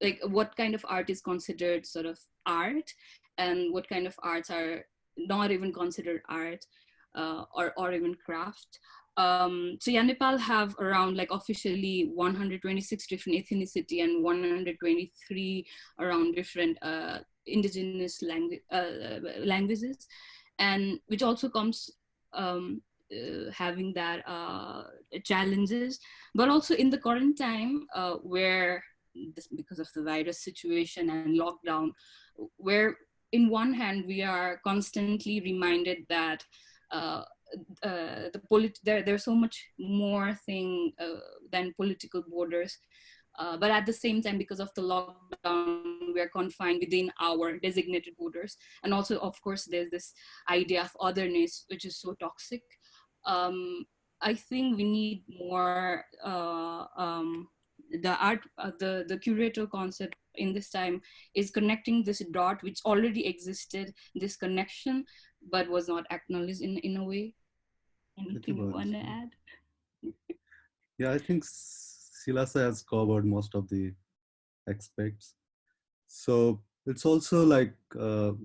O: like what kind of art is considered sort of art, and what kind of arts are not even considered art or even craft. So yeah, Nepal have around like officially 126 different ethnicity and 123 around different indigenous languages, and which also comes having that challenges, but also in the current time where because of the virus situation and lockdown, where in one hand we are constantly reminded that there's so much more thing than political borders. But at the same time, because of the lockdown, we are confined within our designated borders. And also, of course, there's this idea of otherness, which is so toxic. I think we need more the curator concept in this time is connecting this dot which already existed, this connection, but was not acknowledged in a way. Anything you want to add?
P: Yeah, I think Silasa has covered most of the aspects. So it's also like, well,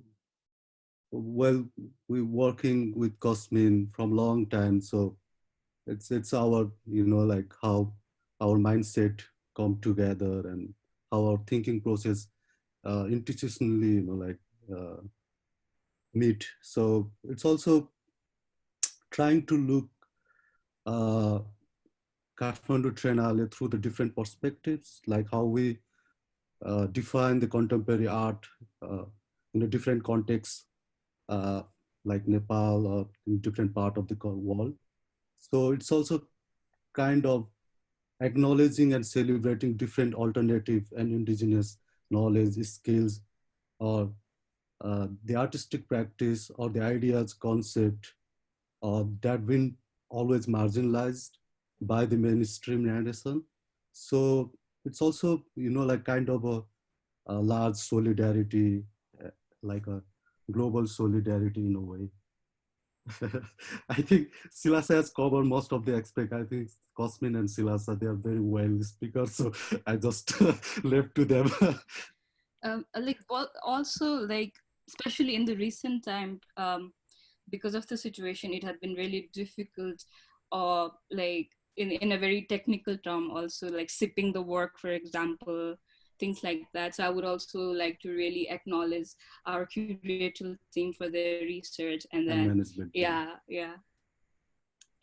P: we're working with Cosmin from long time. So it's our, you know, like how our mindset come together and how our thinking process institutionally, you know, like meet. So it's also trying to look Kathmandu Triennale through the different perspectives, like how we define the contemporary art in a different context, like Nepal or in different part of the world. So it's also kind of acknowledging and celebrating different alternative and indigenous knowledge, skills, or the artistic practice or the ideas, concept that been always marginalized by the mainstream narration. So it's also, you know, like kind of a large solidarity, like a global solidarity in a way. I think Silasa has covered most of the aspect. I think Cosmin and Silasa, they are very well speakers, so I just left to them.
O: Like also, like especially in the recent time, because of the situation, it had been really difficult, like in a very technical term, also like sipping the work, for example, things like that. So I would also like to really acknowledge our curatorial team for their research and then
P: management.
O: Yeah.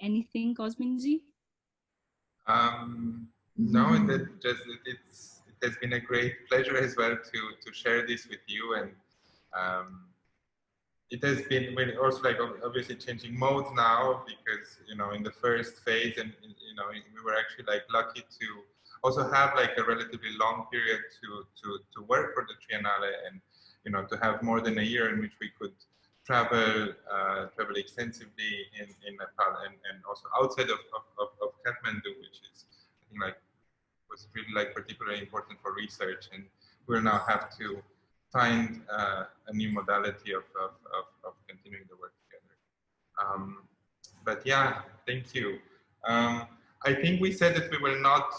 O: Anything, Cosminji?
B: No, it has been a great pleasure as well to share this with you, and it has been also like obviously changing modes now, because you know in the first phase, and you know we were actually like lucky to also have like a relatively long period to work for the Triennale, and you know to have more than a year in which we could travel extensively in Nepal and also outside of Kathmandu, which is I think like was really like particularly important for research, and we'll now have to find a new modality of continuing the work together. But yeah, thank you. I think we said that we will not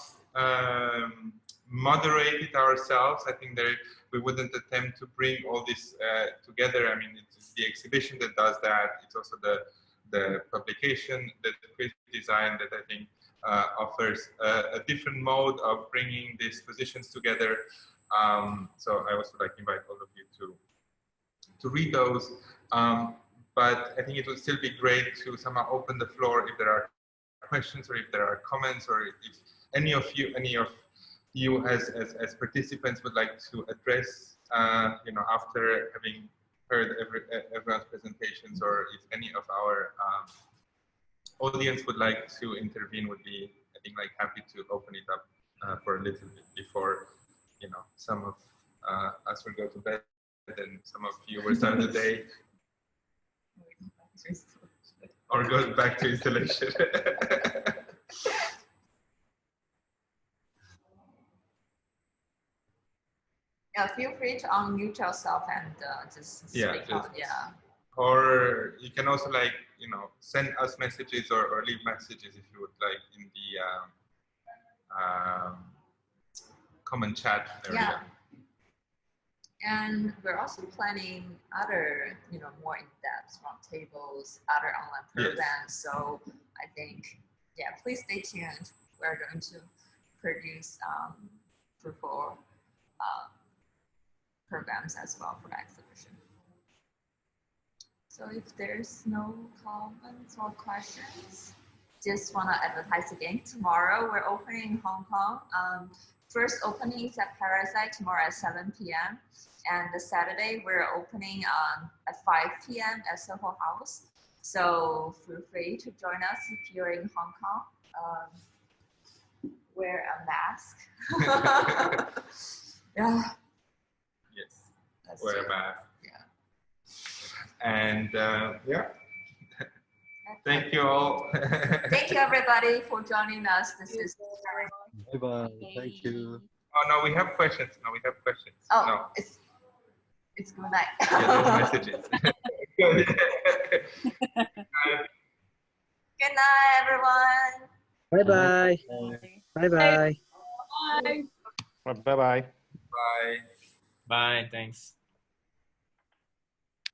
B: moderate it ourselves. I think that we wouldn't attempt to bring all this together. I mean, it's the exhibition that does that. It's also the publication that Kris designed that I think offers a different mode of bringing these positions together. So I also like invite all of you to read those. But I think it would still be great to somehow open the floor if there are questions or if there are comments, or if any of you as participants would like to address, you know, after having heard everyone's presentations, or if any of our audience would like to intervene, would be, I think, like happy to open it up for a little bit before, you know, some of us will go to bed and some of you will start the day or go back to installation.
A: Yeah, feel free to unmute yourself and just speak out. Yeah.
B: Or you can also like, you know, send us messages or leave messages if you would like in the comment chat area.
A: Yeah. And we're also planning other, you know, more in-depth roundtables, other online programs. Yes. So I think, yeah, please stay tuned. We're going to produce fruitful programs as well for the exhibition. So if there's no comments or questions, just want to advertise again. Tomorrow we're opening in Hong Kong. First opening is at Parasite tomorrow at 7 p.m. And the Saturday we're opening at 5 p.m. at Soho House. So feel free to join us if you're in Hong Kong. wear a mask. Yeah.
B: Yes.
A: That's
B: Wear
A: true.
B: a mask.
A: Yeah.
B: And yeah. Thank you all.
A: Thank you everybody for joining us. This is.
P: Bye bye. Thank you.
B: Oh no, we have questions. No, we have questions.
A: Oh,
B: no.
A: It's good night.
B: Yeah, there's messages.
A: Good night, everyone.
Q: Bye bye. Bye bye.
J: Bye.
K: Bye bye.
B: Bye.
R: Bye. Thanks.